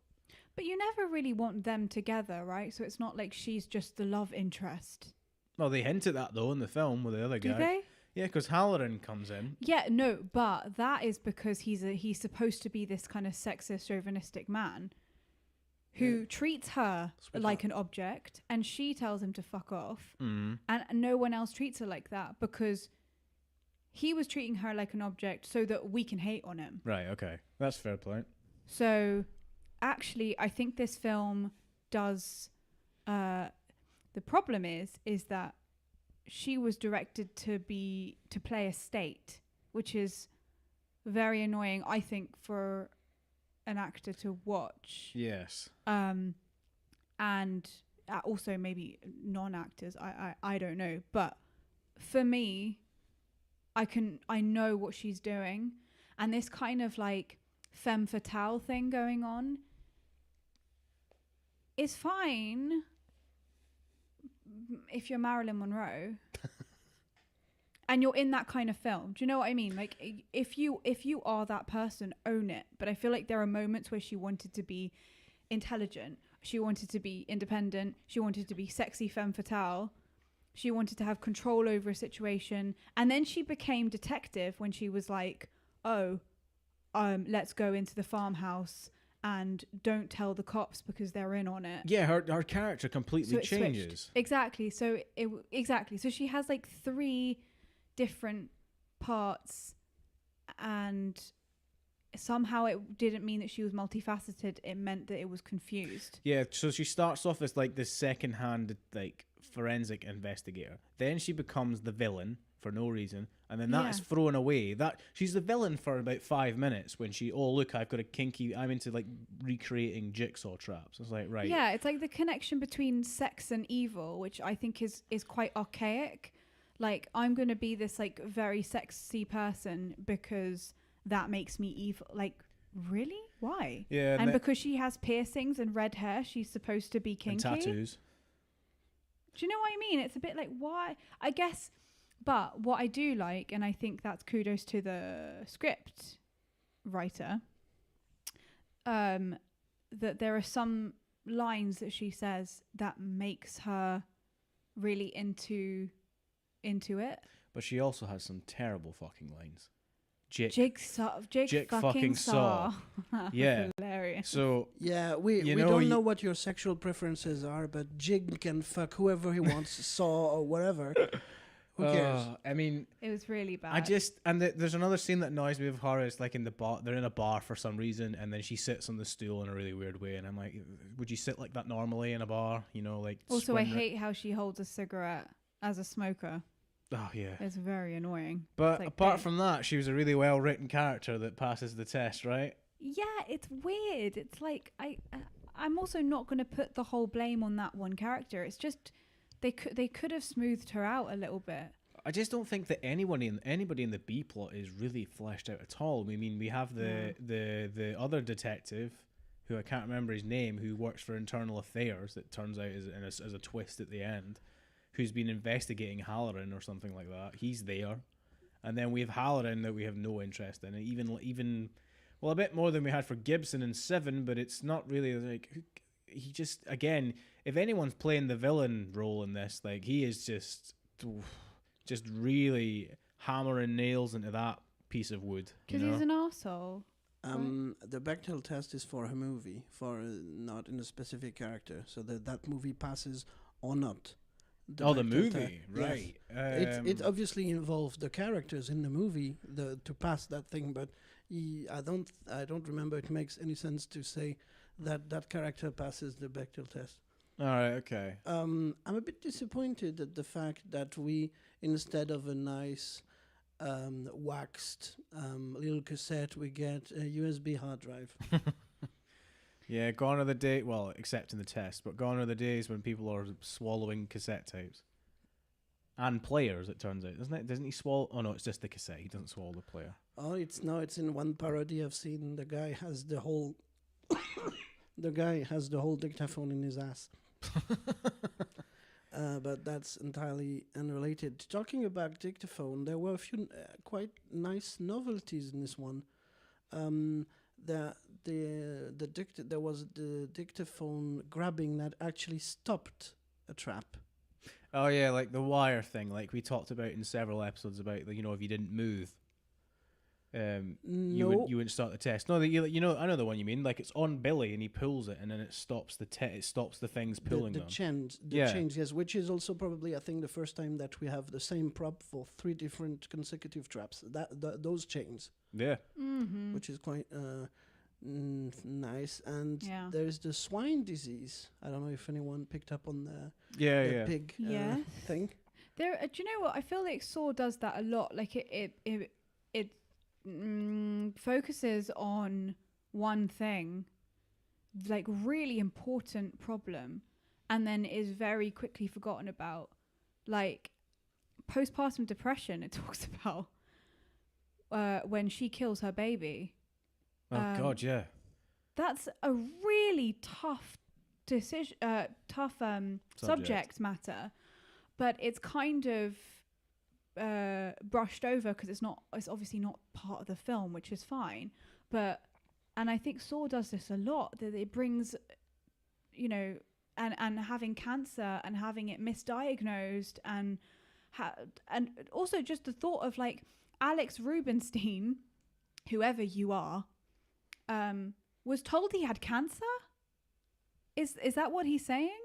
But you never really want them together, right? So it's not like she's just the love interest. Well, they hint at that though in the film with the other guy. Do they? Yeah, because Halloran comes in. Yeah, no, but that is because he's supposed to be this kind of sexist, chauvinistic man who treats her like an object, and she tells him to fuck off, and no one else treats her like that because he was treating her like an object so that we can hate on him. Right, okay. That's a fair point. So, actually, I think this film does... the problem is that she was directed to play a state, which is very annoying, I think, for an actor to watch. Yes. And also maybe non-actors. I don't know, but for me, I know what she's doing, and this kind of like femme fatale thing going on is fine if you're Marilyn Monroe. And you're in that kind of film. Do you know what I mean? Like, if you are that person, own it. But I feel like there are moments where she wanted to be intelligent. She wanted to be independent. She wanted to be sexy femme fatale. She wanted to have control over a situation. And then she became detective when she was like, let's go into the farmhouse and don't tell the cops because they're in on it. Yeah, her character completely changes. Switched. Exactly. So she has like 3 different parts, and somehow it didn't mean that she was multifaceted. It meant that it was confused. Yeah, so she starts off as like this second-hand like forensic investigator. Then she becomes the villain for no reason, and then that is thrown away. That she's the villain for about 5 minutes when she, look, I'm into like recreating jigsaw traps. It's like, right. Yeah, it's like the connection between sex and evil, which I think is quite archaic. Like, I'm going to be this like very sexy person because that makes me evil. Like, really? Why? Yeah. And because she has piercings and red hair, she's supposed to be kinky. And tattoos. Do you know what I mean? It's a bit like, why? I guess, but what I do like, and I think that's kudos to the script writer, that there are some lines that she says that makes her really into it. But she also has some terrible fucking lines. Jigsaw fucking saw. Yeah. Hilarious. So yeah, we don't know what your sexual preferences are, but Jig can fuck whoever he wants, Saw or whatever. Who cares? I mean, it was really bad. There's another scene that annoys me with her. It's like in the bar. They're in a bar for some reason, and then she sits on the stool in a really weird way, and I'm like, would you sit like that normally in a bar? You know, like. Also, I hate how she holds a cigarette as a smoker. Oh yeah, it's very annoying. But like, apart from that, she was a really well written character that passes the test, right? Yeah, it's weird. It's like I'm also not going to put the whole blame on that one character. It's just they could have smoothed her out a little bit. I just don't think that anybody in the B plot is really fleshed out at all. I mean, we have the other detective, who I can't remember his name, who works for Internal Affairs. That turns out as a twist at the end. Who's been investigating Halloran or something like that. He's there. And then we have Halloran that we have no interest in. And even a bit more than we had for Gibson in 7, but it's not really like... He just, again, if anyone's playing the villain role in this, like, he is just really hammering nails into that piece of wood. Because he's an arsehole. The Bechdel test is for a movie, for not in a specific character. So that movie passes or not. The movie, right? Yes. It obviously involves the characters in the movie to pass that thing, but I don't remember it makes any sense to say that character passes the Bechdel test. All right, okay. I'm a bit disappointed at the fact that we, instead of a nice waxed little cassette, we get a USB hard drive. Yeah, gone are the day. Well, except in the test, but gone are the days when people are swallowing cassette tapes. And players, it turns out, isn't it? Doesn't he swallow? Oh no, it's just the cassette. He doesn't swallow the player. Oh, it's in one parody I've seen. The guy has the whole dictaphone in his ass. But that's entirely unrelated. Talking about dictaphone, there were a few quite nice novelties in this one. There was the dictaphone grabbing that actually stopped a trap. Oh yeah, like the wire thing, like we talked about in several episodes about, if you didn't move, you wouldn't start the test. No, I know the one you mean. Like it's on Billy and he pulls it and then it stops the things pulling them. Change, yes, which is also probably I think the first time that we have the same prop for 3 different consecutive traps. Those chains. Yeah. Mm-hmm. Which is quite nice. And there's the swine disease. I don't know if anyone picked up on the pig thing. There, do you know what? I feel like Saw does that a lot. Like it focuses on one thing, like really important problem, and then is very quickly forgotten about. Like postpartum depression, it talks about when she kills her baby. Oh God, yeah. That's a really tough decision, subject matter, but it's kind of brushed over because it's obviously not part of the film, which is fine. And I think Saw does this a lot, that it brings, and having cancer and having it misdiagnosed and also just the thought of like Alex Rubinstein, whoever you are, was told he had cancer. Is that what he's saying?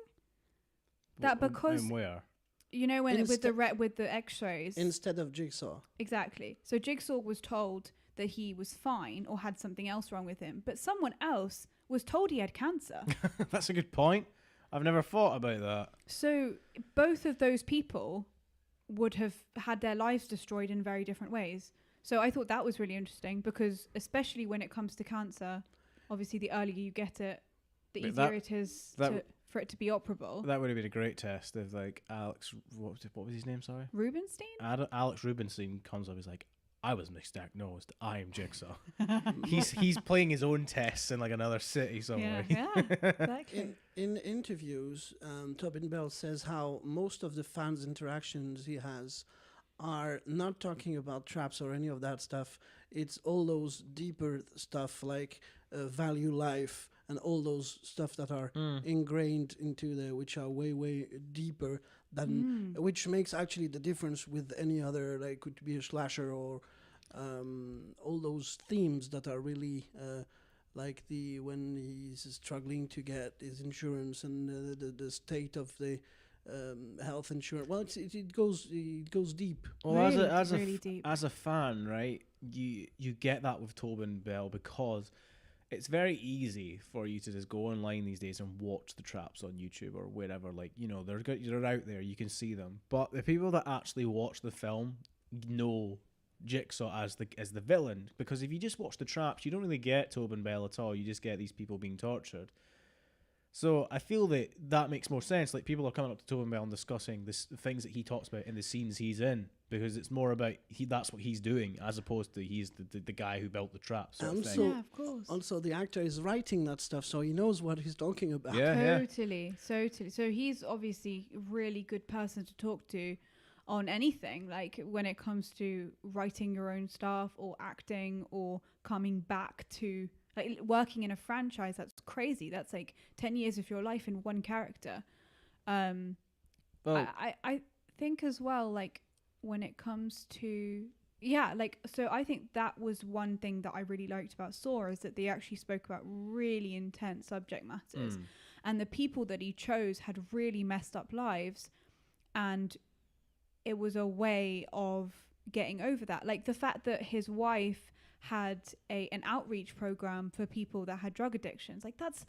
That because and where? When with the X-rays instead of Jigsaw. Exactly. So Jigsaw was told that he was fine or had something else wrong with him, but someone else was told he had cancer. That's a good point. I've never thought about that. So both of those people would have had their lives destroyed in very different ways. So I thought that was really interesting because especially when it comes to cancer, obviously the earlier you get it, the easier it is for it to be operable. That would have been a great test if like Alex, what was his name, sorry? Rubinstein? Alex Rubinstein comes up, he's like, I was misdiagnosed. I am Jigsaw. he's playing his own tests in like another city somewhere. Yeah, exactly. In interviews, Tobin Bell says how most of the fans' interactions he has are not talking about traps or any of that stuff. It's all those deeper stuff like value life and all those stuff that are ingrained into which are way, way deeper than, which makes actually the difference with any other, like could be a slasher or all those themes that are really like when he's struggling to get his insurance and the state of the health insurance. Well, it goes deep. Well, really deep. As a fan, right, you get that with Tobin Bell because it's very easy for you to just go online these days and watch the traps on YouTube or wherever. Like, they're out there, you can see them. But the people that actually watch the film know Jigsaw as the villain, because if you just watch the traps, you don't really get Tobin Bell at all. You just get these people being tortured. So I feel that makes more sense. Like people are coming up to Tobin Bell and discussing the things that he talks about in the scenes he's in, because it's more about that's what he's doing as opposed to he's the guy who built the trap. Sort of thing. Yeah, of course. Also, the actor is writing that stuff, so he knows what he's talking about. Yeah, totally. So he's obviously a really good person to talk to on anything, like when it comes to writing your own stuff or acting or coming back to like working in a franchise. That's crazy. That's like 10 years of your life in one character. I think as well, like when it comes to so I think that was one thing that I really liked about Saw, is that they actually spoke about really intense subject matters, and the people that he chose had really messed up lives, and it was a way of getting over that. Like the fact that his wife had an outreach program for people that had drug addictions. Like that's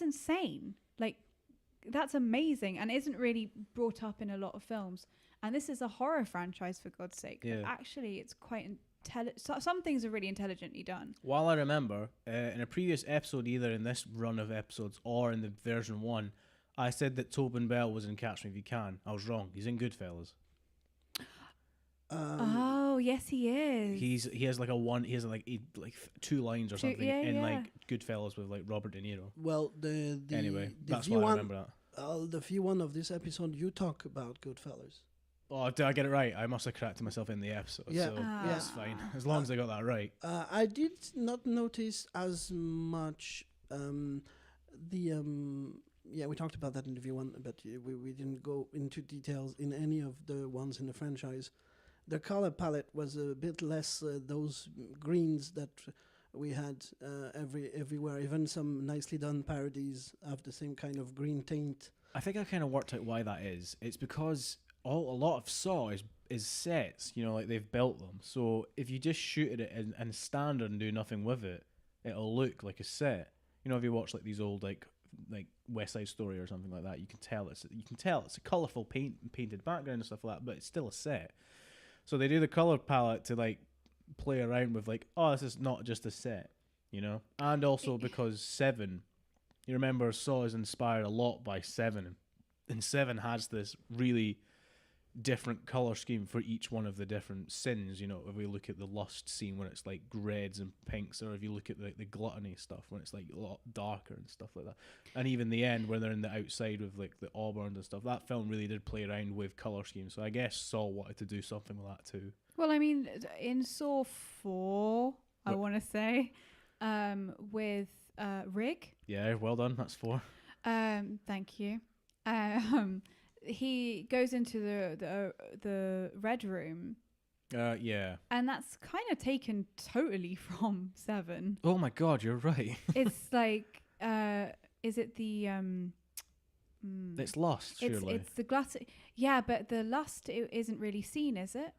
insane. Like that's amazing and isn't really brought up in a lot of films. And this is a horror franchise, for God's sake. Yeah. But actually, it's quite some things are really intelligently done. While I remember, in a previous episode, either in this run of episodes or in the version 1, I said that Tobin Bell was in Catch Me If You Can. I was wrong. He's in Goodfellas. Oh yes, he is. He has like like 2 lines or something in like Goodfellas with like Robert De Niro. Well, Anyway, the that's why I remember that. The V1 of this episode, you talk about Goodfellas. Oh, did I get it right? I must have corrected myself in the episode. Yeah. So Yeah. that's fine. As long as I got that right. I did not notice as much we talked about that in the V1, but we didn't go into details in any of the ones in the franchise. The color palette was a bit less those greens that we had everywhere. Even some nicely done parodies have the same kind of green tint. I think I kind of worked out why that is. It's because a lot of Saw is sets, like they've built them. So if you just shoot at it and stand and do nothing with it, it'll look like a set. If you watch like these old like West Side Story or something like that, you can tell it's a colourful painted background and stuff like that, but it's still a set. So they do the color palette to like play around with like, oh, this is not just a set, and also because 7, you remember Saw is inspired a lot by 7, and 7 has this really different color scheme for each one of the different sins. If we look at the lust scene when it's like reds and pinks, or if you look at the gluttony stuff when it's like a lot darker and stuff like that, and even the end when they're in the outside with like the auburn and stuff, that film really did play around with color schemes. So I guess Saw wanted to do something with that too. Well, I mean, in Saw 4, I want to say, with Rig. Yeah, well done. That's 4. Thank you. He goes into the red room. Yeah. And that's kind of taken totally from 7. Oh my God, you're right. It's like, is it the It's Lust, surely. It's the glass. Yeah, but the lust isn't really seen, is it?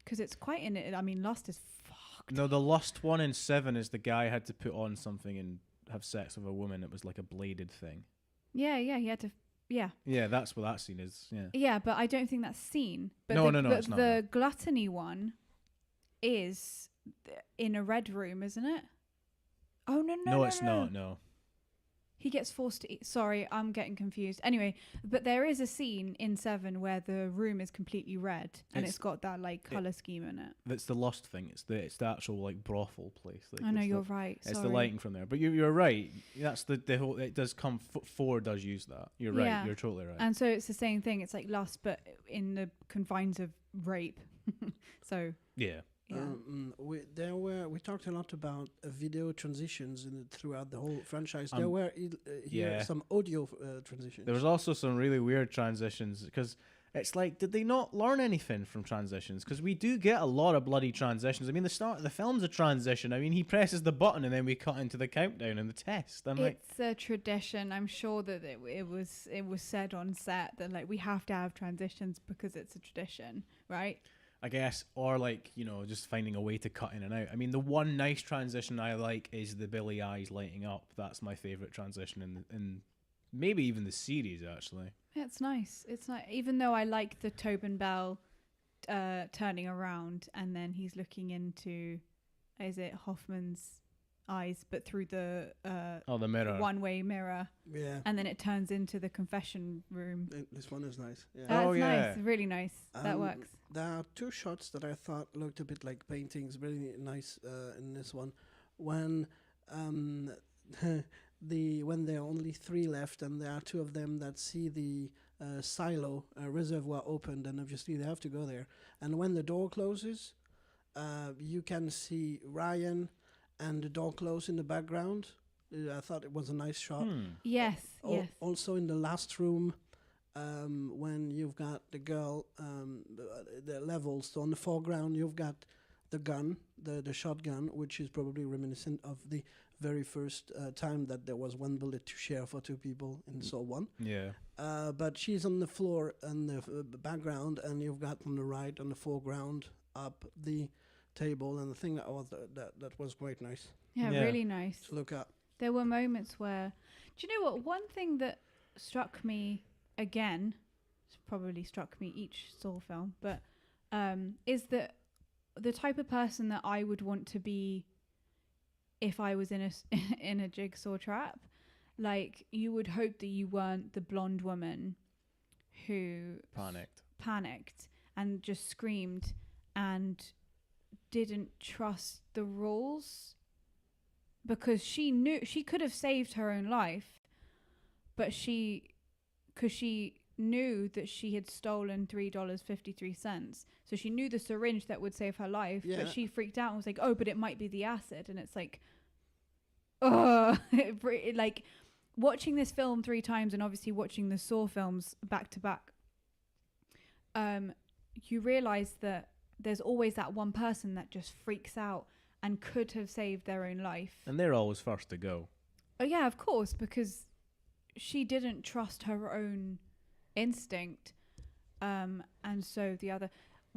Because it's quite in it. I mean, lust is fucked. No, the lust one in 7 is the guy had to put on something and have sex with a woman. It was like a bladed thing. Yeah, he had to. Yeah. Yeah, that's what that scene is. Yeah. Yeah, but I don't think that's seen. But No, the, it's not. The gluttony one is in a red room, isn't it? Oh no, No, it's not. No. He gets forced to eat. Sorry, I'm getting confused. Anyway, but there is a scene in 7 where the room is completely red and it's got that like color scheme in it. That's the lust thing. It's the actual like brothel place. Like, I know you're right. It's Sorry. the lighting from there. But you're right. That's the whole. It does come. 4 does use that. You're right. Yeah. You're totally right. And so it's the same thing. It's like lust, but in the confines of rape. So yeah. yeah. We talked a lot about video transitions throughout the whole franchise. There were some audio transitions. There was also some really weird transitions because it's like, did they not learn anything from transitions? Because we do get a lot of bloody transitions. I mean, the start of the film's a transition. I mean, he presses the button and then we cut into the countdown and the test. It's a tradition. I'm sure that it was said on set that like we have to have transitions because it's a tradition, right? I guess, or like, just finding a way to cut in and out. I mean, the one nice transition I like is the Billy eyes lighting up. That's my favorite transition in maybe even the series, actually. Yeah, it's nice. It's nice. Even though I like the Tobin Bell turning around and then he's looking into, is it Hoffman's eyes, but through the the mirror, one-way mirror. Yeah. And then it turns into the confession room. This one is nice. Yeah. That's nice. Really nice. That works. There are 2 shots that I thought looked a bit like paintings, really nice in this one. When when there are only 3 left and there are 2 of them that see the silo reservoir opened, and obviously they have to go there. And when the door closes, you can see Ryan and the door close in the background. I thought it was a nice shot. Yes, yes. Also in the last room, when you've got the girl, the levels. So on the foreground, you've got the gun, the shotgun, which is probably reminiscent of the very first time that there was 1 bullet to share for 2 people in Saw 1. Yeah. But she's on the floor in the background, and you've got on the right, on the foreground, up the table, and the thing that was quite nice. Yeah, really nice to look at. There were moments where, do you know what? One thing that struck me again, it's probably struck me each Saw film, but is that the type of person that I would want to be if I was in a in a Jigsaw trap. Like, you would hope that you weren't the blonde woman who panicked and just screamed and didn't trust the rules, because she knew she could have saved her own life, but because she knew that she had stolen $3.53, so she knew the syringe that would save her life, but she freaked out and was like, oh, but it might be the acid. And it's like, oh, like, watching this film 3 times and obviously watching the Saw films back to back, you realize that there's always that one person that just freaks out and could have saved their own life. And they're always first to go. Oh yeah, of course, because she didn't trust her own instinct. And so the other...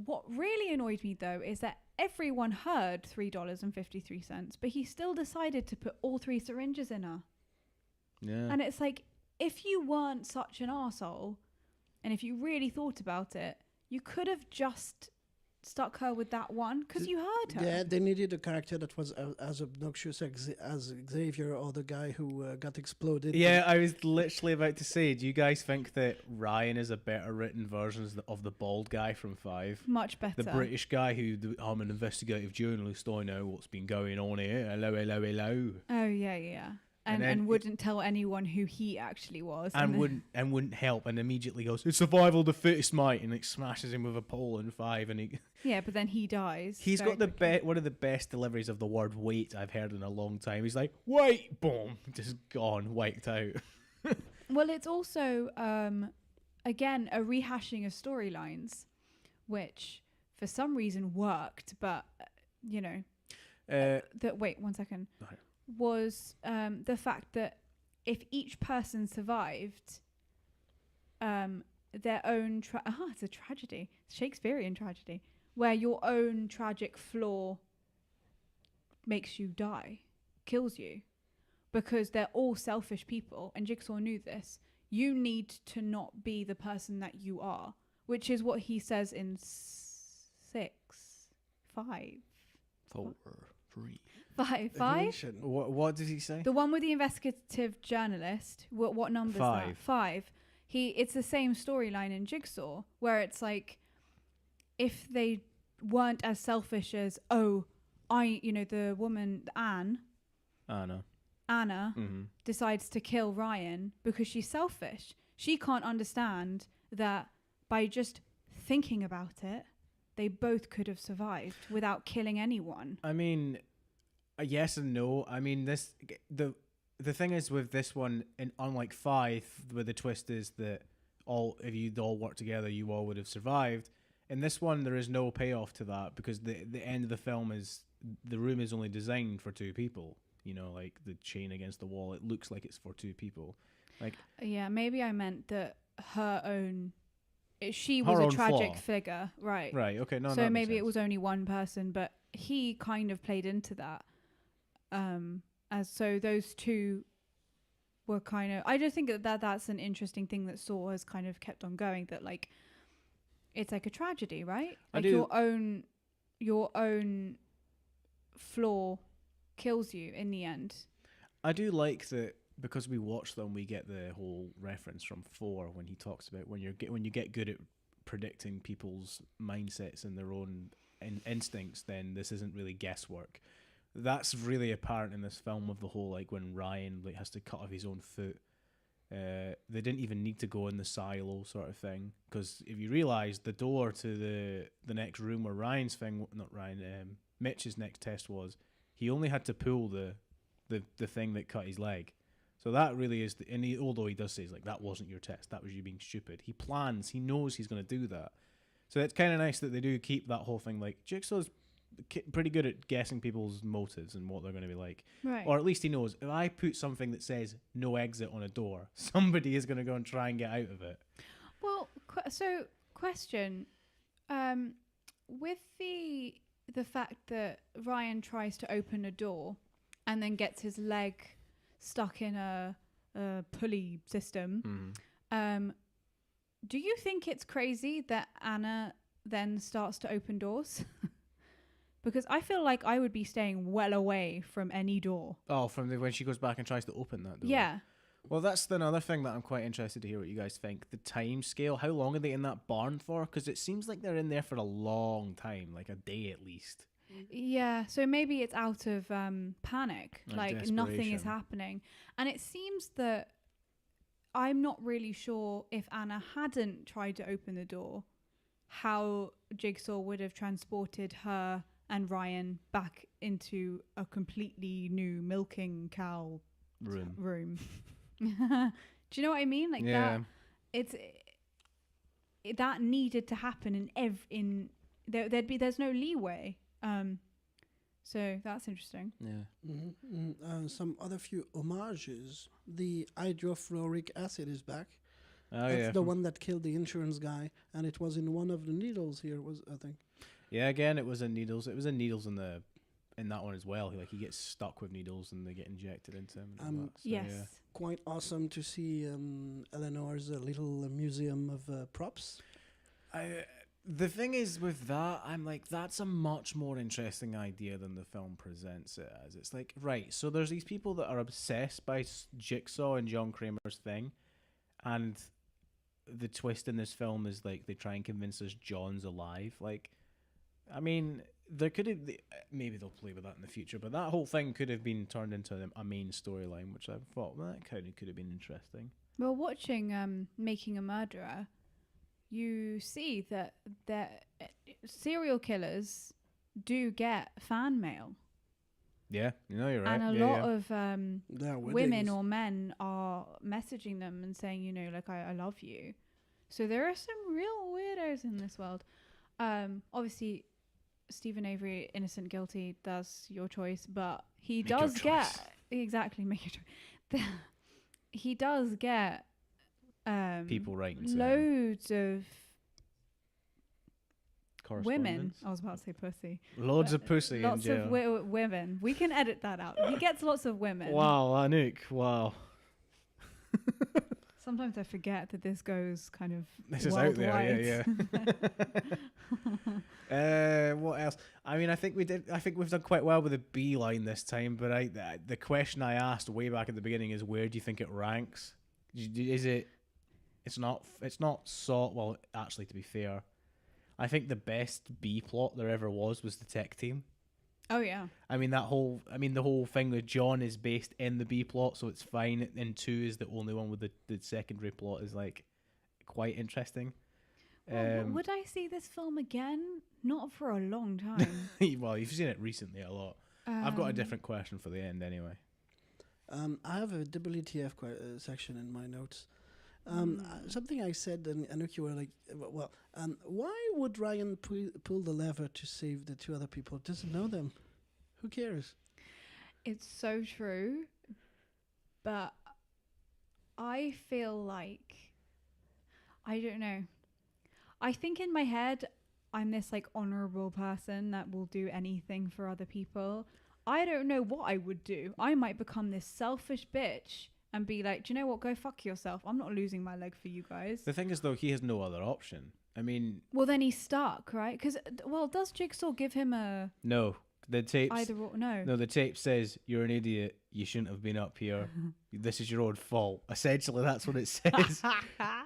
What really annoyed me, though, is that everyone heard $3.53, but he still decided to put all 3 syringes in her. Yeah. And it's like, if you weren't such an arsehole, and if you really thought about it, you could have just stuck her with that one, because you heard her. Yeah, they needed a character that was as obnoxious as Xavier, or the guy who got exploded. Yeah, I was literally about to say, do you guys think that Ryan is a better written version of the bald guy from 5? Much better. The British guy who, I'm an investigative journalist, I know what's been going on here. Hello, hello, hello. Oh, yeah. And wouldn't tell anyone who he actually was. And wouldn't help, and immediately goes, it's survival of the fittest, mate, and like smashes him with a pole in 5, and he... Yeah, but then he dies. He's got one of the best deliveries of the word wait I've heard in a long time. He's like, wait, boom, just gone, wiped out. Well, it's also, again, a rehashing of storylines, which for some reason worked, but, you know, wait 1 second. Right. Was the fact that if each person survived their own it's a tragedy, Shakespearean tragedy, where your own tragic flaw makes you die, kills you, because they're all selfish people, and Jigsaw knew this. You need to not be the person that you are, which is what he says in 6, 5, 4, 3. 5. What does he say? The one with the investigative journalist. What number is that? 5. It's the same storyline in Jigsaw, where it's like, if they weren't as selfish as, the woman Anna mm-hmm. decides to kill Ryan because she's selfish. She can't understand that by just thinking about it, they both could have survived without killing anyone. I mean, yes and no. I mean, the thing is with this one, and unlike 5, where the twist is that if you'd all worked together, you all would have survived. In this one, there is no payoff to that, because the end of the film is the room is only designed for 2 people. You know, like the chain against the wall, it looks like it's for 2 people. Like, yeah, maybe I meant that she was a tragic figure, right? Right. Okay. No. So maybe it was only one person, but he kind of played into that. As so those 2 were kind of. I just think that's an interesting thing that Saw has kind of kept on going. That like, it's like a tragedy, right? Like your own flaw kills you in the end. I do like that, because we watch them, we get the whole reference from 4 when he talks about when you get good at predicting people's mindsets and their own instincts, then this isn't really guesswork. That's really apparent in this film, of the whole, like, when Ryan has to cut off his own foot. They didn't even need to go in the silo sort of thing, because if you realise, the door to the next room where Mitch's next test was, he only had to pull the thing that cut his leg. So that really is, although he does say, like, that wasn't your test, that was you being stupid. He plans, he knows he's going to do that. So it's kind of nice that they do keep that whole thing, like, Jigsaw's pretty good at guessing people's motives and what they're going to be like. Right. Or at least he knows, if I put something that says no exit on a door, somebody is going to go and try and get out of it. Well, question, with the fact that Ryan tries to open a door and then gets his leg stuck in a pulley system, do you think it's crazy that Anna then starts to open doors? Because I feel like I would be staying well away from any door. Oh, from when she goes back and tries to open that door. Yeah. Well, that's another thing that I'm quite interested to hear what you guys think. The time scale. How long are they in that barn for? Because it seems like they're in there for a long time, like a day at least. Yeah, so maybe it's out of panic, like nothing is desperation. happening. And it seems that I'm not really sure if Anna hadn't tried to open the door, how Jigsaw would have transported her and Ryan back into a completely new milking cow room. Do you know what I mean? Like Yeah. that needed to happen there's no leeway. So that's interesting. Yeah. Some other few homages. The hydrofluoric acid is back. Oh, That's yeah. the one that killed the insurance guy, and it was in one of the needles here. I think. Yeah, again, it was in needles. It was in needles in that one as well. Like he gets stuck with needles and they get injected into him. And all that. So, Yes. Yeah. Quite awesome to see Eleanor's little museum of props. The thing is with that, I'm like, that's a much more interesting idea than the film presents it as. It's like, right, so there's these people that are obsessed by Jigsaw and John Kramer's thing, and the twist in this film is like they try and convince us John's alive. Like, I mean, there could have maybe they'll play with that in the future, but that whole thing could have been turned into a main storyline, which I thought, well, that kind of could have been interesting. Well, watching Making a Murderer, you see that serial killers do get fan mail. Yeah, you're right. And a lot of women or men are messaging them and saying, you know, like, I love you. So there are some real weirdos in this world. Obviously, Stephen Avery, innocent, guilty, that's your choice. But he does get... Exactly, make your choice. He does get... people writing to loads of women. correspondence. I was about to say pussy. Loads of pussy in Lots jail. of women. We can edit that out. He gets lots of women. Wow, Anouk, wow. Sometimes I forget that this goes kind of This is worldwide. out there, yeah. What else? I mean, I think we've done quite well with the B line this time, but the question I asked way back at the beginning is, where do you think it ranks? Is it... It's not Saw. Well, actually, to be fair, I think the best B plot there ever was the tech team. Oh yeah. I mean the whole thing with John is based in the B plot, so it's fine. And 2 is the only one with the secondary plot is like quite interesting. Well, would I see this film again? Not for a long time. Well, you've seen it recently a lot. I've got a different question for the end anyway. I have a WTF section in my notes. Something I said, and Anouk, you were like, well, why would Ryan pull the lever to save the 2 other people? Doesn't know them. Who cares? It's so true, but I feel like, I don't know. I think in my head, I'm this like honorable person that will do anything for other people. I don't know what I would do. I might become this selfish bitch and be like, do you know what? Go fuck yourself. I'm not losing my leg for you guys. The thing is, though, he has no other option. I mean... Well, then he's stuck, right? Because, well, does Jigsaw give him a... No. The tape... Either or... No. No, the tape says, you're an idiot. You shouldn't have been up here. This is your own fault. Essentially, that's what it says.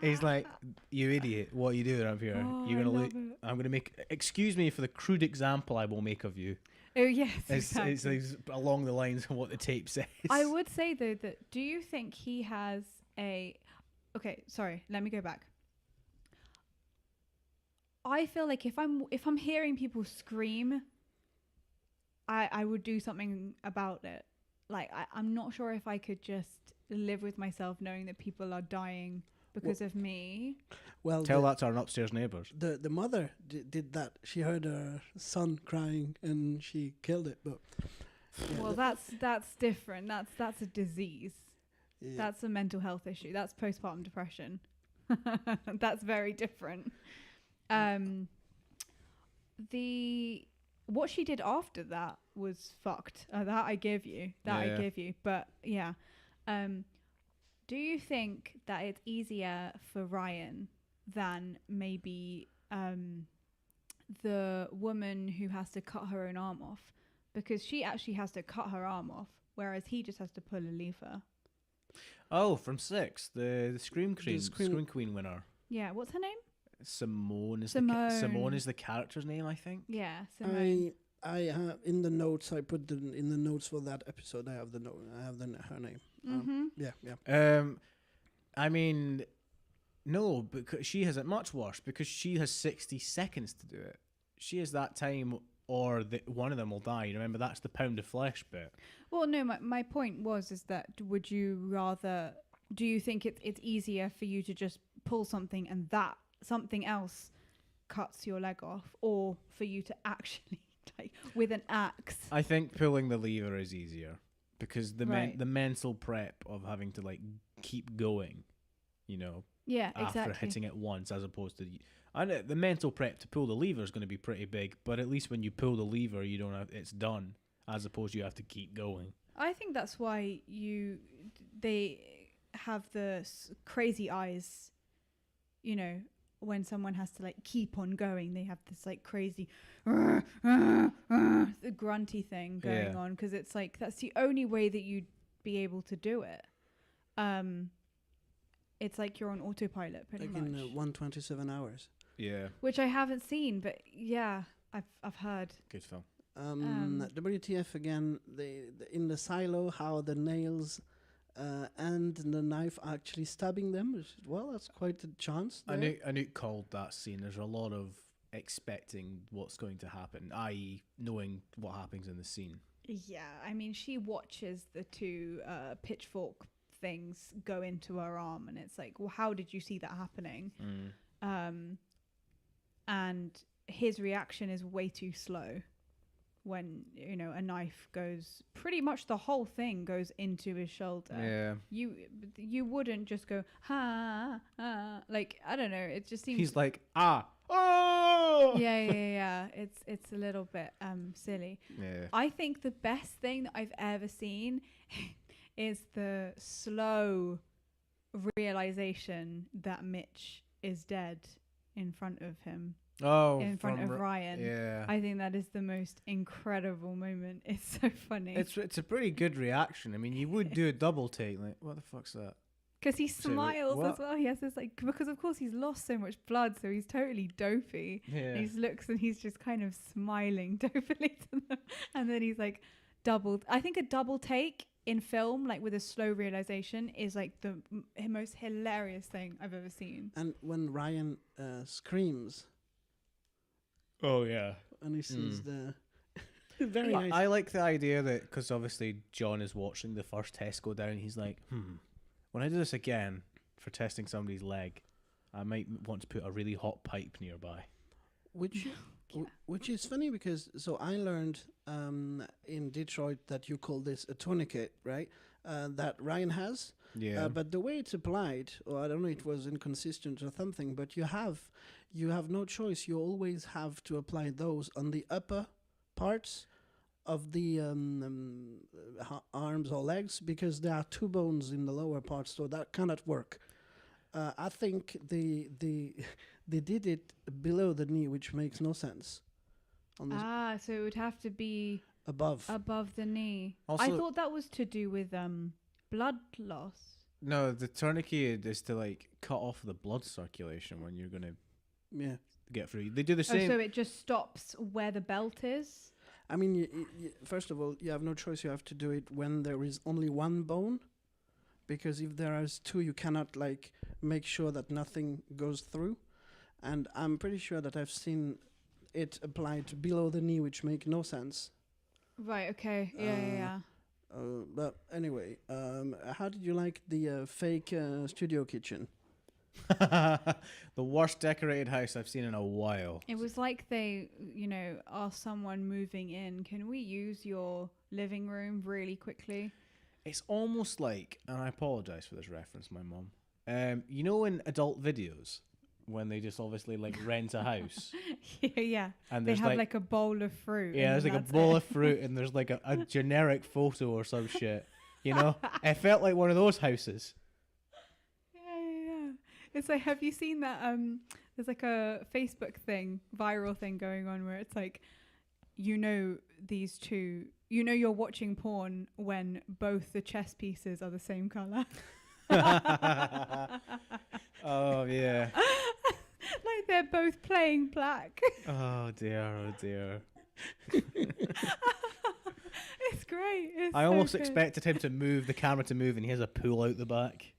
He's like, you idiot. What are you doing up here? Oh, You're gonna I'm going to make... Excuse me for the crude example I will make of you. Oh, yes, exactly. It's along the lines of what the tape says. I would say, though, that do you think he has a... Okay, sorry, let me go back. I feel like if I'm hearing people scream, I would do something about it. Like, I'm not sure if I could just live with myself knowing that people are dying because of me. Well, Tell that to our upstairs neighbours. The mother did that. She heard her son crying and she killed it. But yeah, Well, that's different. That's a disease. yeah. That's a mental health issue. That's postpartum depression. That's very different. What she did after that was fucked. That I give you. I give you. But yeah. Do you think that it's easier for Ryan than maybe the woman who has to cut her own arm off, because she actually has to cut her arm off, whereas he just has to pull a lever. Oh, from 6, the Scream Queen, Scream- Scream Queen winner. Yeah, what's her name? Simone is Simone. the character's name, I think. Yeah, Simone. I have in the notes. I put in the notes for that episode. I have the note. I have her name. Yeah. I mean, no, because she has it much worse because she has 60 seconds to do it. She has that time, or one of them will die. Remember, that's the pound of flesh bit. Well, no, my point is that would you rather? Do you think it's easier for you to just pull something and that something else cuts your leg off, or for you to actually like with an axe? I think pulling the lever is easier because the Right. the mental prep of having to like keep going, you know, Yeah, after exactly. hitting it once, as opposed to. I know the mental prep to pull the lever is going to be pretty big, but at least when you pull the lever, you don't have it's done, as opposed to you have to keep going. I think that's why they have the crazy eyes. You know, when someone has to like keep on going, they have this like crazy the grunty thing going Yeah. on, because it's like that's the only way that you'd be able to do it. It's like you're on autopilot pretty Like much. in 127 hours. Yeah, Which I haven't seen, but yeah, I've heard. good film. WTF again? In the silo, how the nails and the knife are actually stabbing them. Well, that's quite a chance. There. Anouk called that scene. There's a lot of expecting what's going to happen, i.e., knowing what happens in the scene. Yeah, I mean, she watches the two pitchfork things go into her arm, and it's like, well, how did you see that happening? And his reaction is way too slow when, you know, a knife goes, pretty much the whole thing goes into his shoulder. Yeah, You wouldn't just go, like, I don't know, it just seems... he's like, oh, yeah. It's a little bit silly. yeah. I think the best thing that I've ever seen is the slow realization that Mitch is dead in front of him, in front of Ryan. Yeah, I think that is the most incredible moment. It's so funny. it's a pretty good reaction. I mean, you would do a double take, like, what the fuck's that? Because he So, wait, smiles what? as well. He has this like, because of course he's lost so much blood, so he's totally dopey. Yeah, And he looks and he's just kind of smiling dopily to them. And then he's like doubled. I think a double take in film, like with a slow realization, is like the most hilarious thing I've ever seen. And when Ryan screams oh yeah. and he sees the very Well, nice. I like the idea that because obviously John is watching the first test go down, he's like, when I do this again for testing somebody's leg, I might want to put a really hot pipe nearby. Which which is funny because I learned in Detroit that you call this a tourniquet, right? That Ryan has. Yeah. But the way it's applied, or I don't know, it was inconsistent or something. But you have no choice. You always have to apply those on the upper parts of the arms or legs because there are two bones in the lower parts, so that cannot work. I think they did it below the knee, which makes no sense. On this So it would have to be above. above the knee. Also- I thought that was to do with blood loss. No, the tourniquet is to like cut off the blood circulation when you're gonna Yeah. get through. They do the Oh, same. so it just stops where the belt is? I mean, first of all, you have no choice. You have to do it when there is only one bone, because if there is two, you cannot like make sure that nothing goes through. And I'm pretty sure that I've seen it applied below the knee, which make no sense. Right, okay. Yeah. But anyway, how did you like the fake studio kitchen? The worst decorated house I've seen in a while. It was like they, asked someone moving in, can we use your living room really quickly? It's almost like, and I apologize for this reference, my mum. You know, in adult videos when they just obviously like rent a house Yeah. and They there's have like a bowl of fruit. yeah, and there's like a that's bowl it. of fruit and there's like a generic photo or some shit. You know, it felt like one of those houses. Yeah. It's like, have you seen that there's like a Facebook thing, viral thing going on where it's like, these two, you're watching porn when both the chess pieces are the same color. Oh yeah. Like they're both playing black. Oh dear. It's great. It's I so almost good. expected him to move the camera and he has a pool out the back.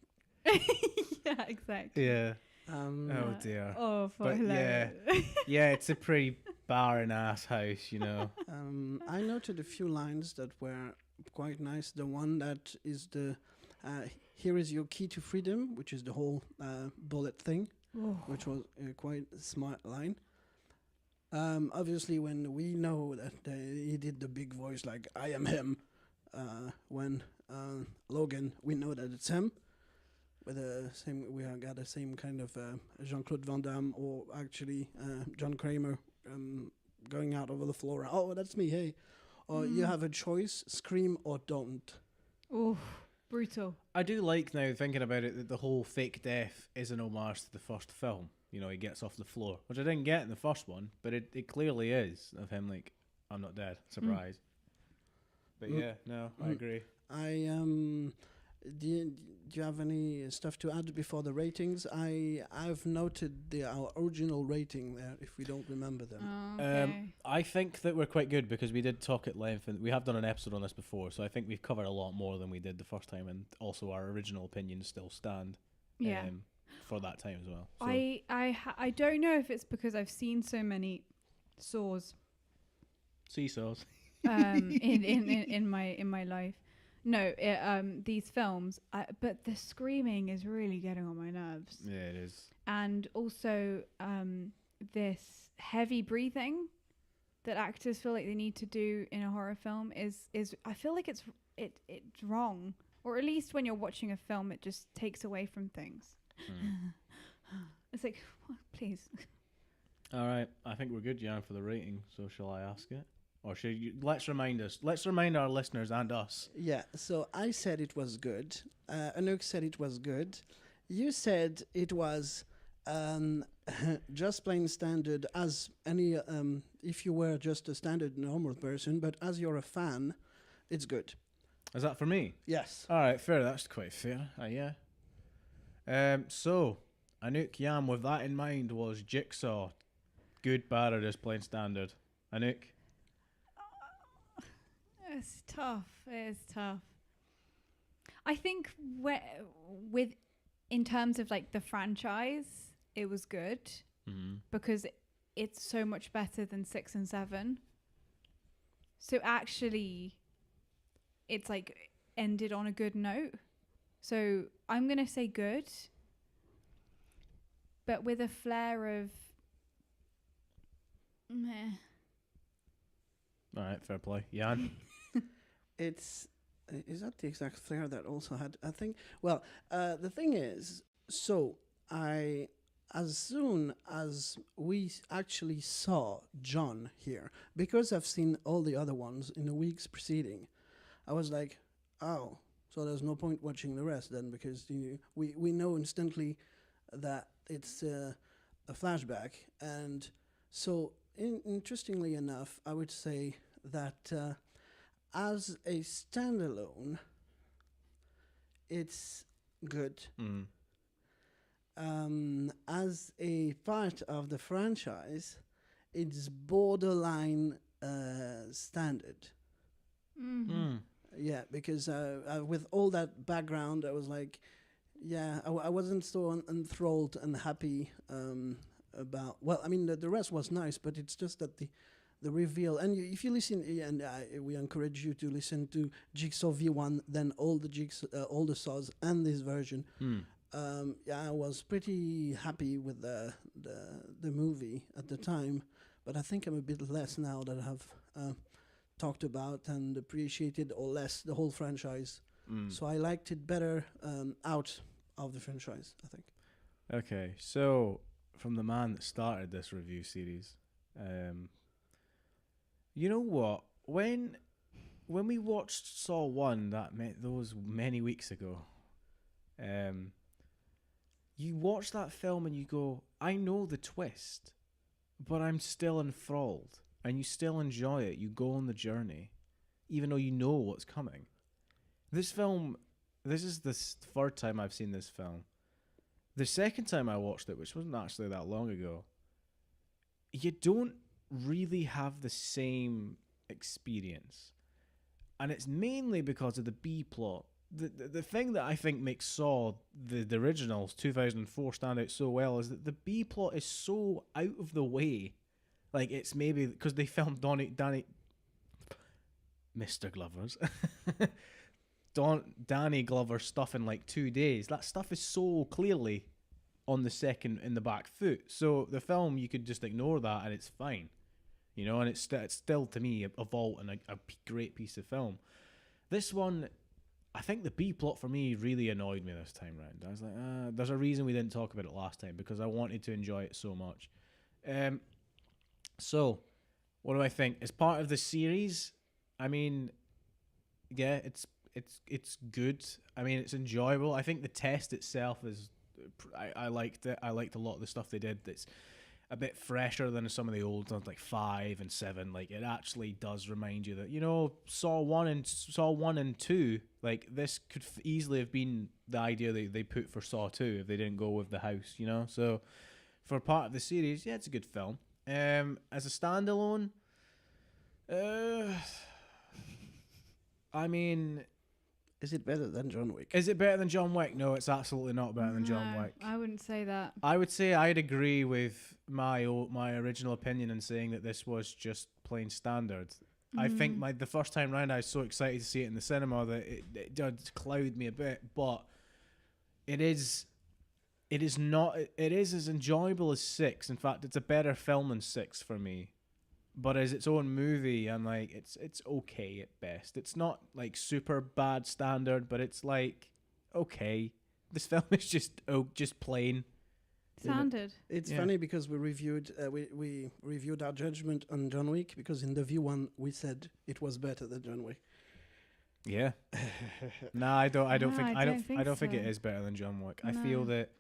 Yeah, exactly. Yeah. Um, Dear. Oh, for But hilarious. Yeah, it's a pretty barren ass house, you know. I noted a few lines that were quite nice. The one that is here is your key to freedom, which is the whole bullet thing, which was quite a smart line. Obviously, when we know that he did the big voice like "I am him," when Logan, we know that it's him. With the same, we have got the same kind of Jean-Claude Van Damme, or actually John Kramer going out over the floor. Oh, that's me. Hey, or you have a choice: scream or don't. Oh, brutal. I do like now thinking about it that the whole fake death is an homage to the first film. You know, he gets off the floor, which I didn't get in the first one, but it clearly is of him like, I'm not dead. Surprise. But yeah, no, I agree. Do you have any stuff to add before the ratings? I've noted our original rating there, if we don't remember them. Okay. I think that we're quite good because we did talk at length and we have done an episode on this before, so I think we've covered a lot more than we did the first time, and also our original opinions still stand. Yeah. For that time as well. So. I don't know if it's because I've seen so many saws Seesaws. in my life. No, these films, but the screaming is really getting on my nerves. Yeah, it is. And also this heavy breathing that actors feel like they need to do in a horror film is I feel like it's wrong, or at least when you're watching a film, it just takes away from things. It's like, please. All right, I think we're good, Yann, for the rating. So shall I ask it, or should you? Let's remind our listeners and us. Yeah. So I said it was good. Anouk said it was good. You said it was just plain standard, as any. If you were just a standard normal person, but as you're a fan, it's good. Is that for me? Yes. All right, fair. That's quite fair. Yeah. So, Anouk, Yann, with that in mind, was Jigsaw good, bad, or just plain standard? Anouk? It's tough. It's tough. I think in terms of like the franchise, it was good because it's so much better than 6 and 7. So actually, it's like ended on a good note. So I'm going to say good, but with a flair of meh. All right, fair play. Yann? Is that the exact flair that also had, I think? Well, the thing is, so as soon as we actually saw John here, because I've seen all the other ones in the weeks preceding, I was like, oh, so there's no point watching the rest then, because we know instantly that it's a flashback. And so, interestingly enough, I would say that as a standalone, it's good. As a part of the franchise, it's borderline standard. Yeah, because with all that background, I was like, yeah, I wasn't so enthralled and happy about. Well, I mean, the rest was nice, but it's just that the reveal. And if you listen, and we encourage you to listen to Jigsaw V1, then all the saws and this version. Yeah, I was pretty happy with the movie at the time, but I think I'm a bit less now that I have talked about and appreciated, or less, the whole franchise. So I liked it better out of the franchise, I think. Okay, so from the man that started this review series, you know what? When we watched Saw 1, those many weeks ago, you watch that film and you go, I know the twist, but I'm still enthralled, and you still enjoy it. You go on the journey, even though you know what's coming. This film, this is the third time I've seen this film. The second time I watched it, which wasn't actually that long ago, you don't really have the same experience. And it's mainly because of the B plot. The thing that I think makes Saw, the originals, 2004, stand out so well is that the B plot is so out of the way. Like, it's maybe because they filmed Mr. Glover's Danny Glover's stuff in like 2 days. That stuff is so clearly on the second in the back foot. So the film, you could just ignore that and it's fine. You know, and it's still to me a vault and a great piece of film. This one, I think the B plot for me really annoyed me this time round. I was like, there's a reason we didn't talk about it last time, because I wanted to enjoy it so much. So, what do I think? As part of the series, I mean, yeah, it's good. I mean, it's enjoyable. I think the test itself is, I liked it. I liked a lot of the stuff they did. That's a bit fresher than some of the old ones, like 5 and 7. Like, it actually does remind you that, you know, Saw 1 and 2, like, this could easily have been the idea they put for Saw 2 if they didn't go with the house, you know? So, for part of the series, yeah, it's a good film. As a standalone, I mean, Is it better than John Wick? is it better than John Wick? No, it's absolutely not better than John No, Wick. I wouldn't say that. I would say I'd agree with my original opinion in saying that this was just plain standard. I think the first time round I was so excited to see it in the cinema that it did cloud me a bit, but it is as enjoyable as 6. In fact, it's a better film than 6 for me. But as its own movie, I'm like, it's okay at best. It's not like super bad standard, but it's like okay. This film is just plain Standard. It's funny because we reviewed our judgment on John Wick, because in the view one we said it was better than John Wick. Yeah. Nah, I don't think it so. is better than John Wick. I feel No. that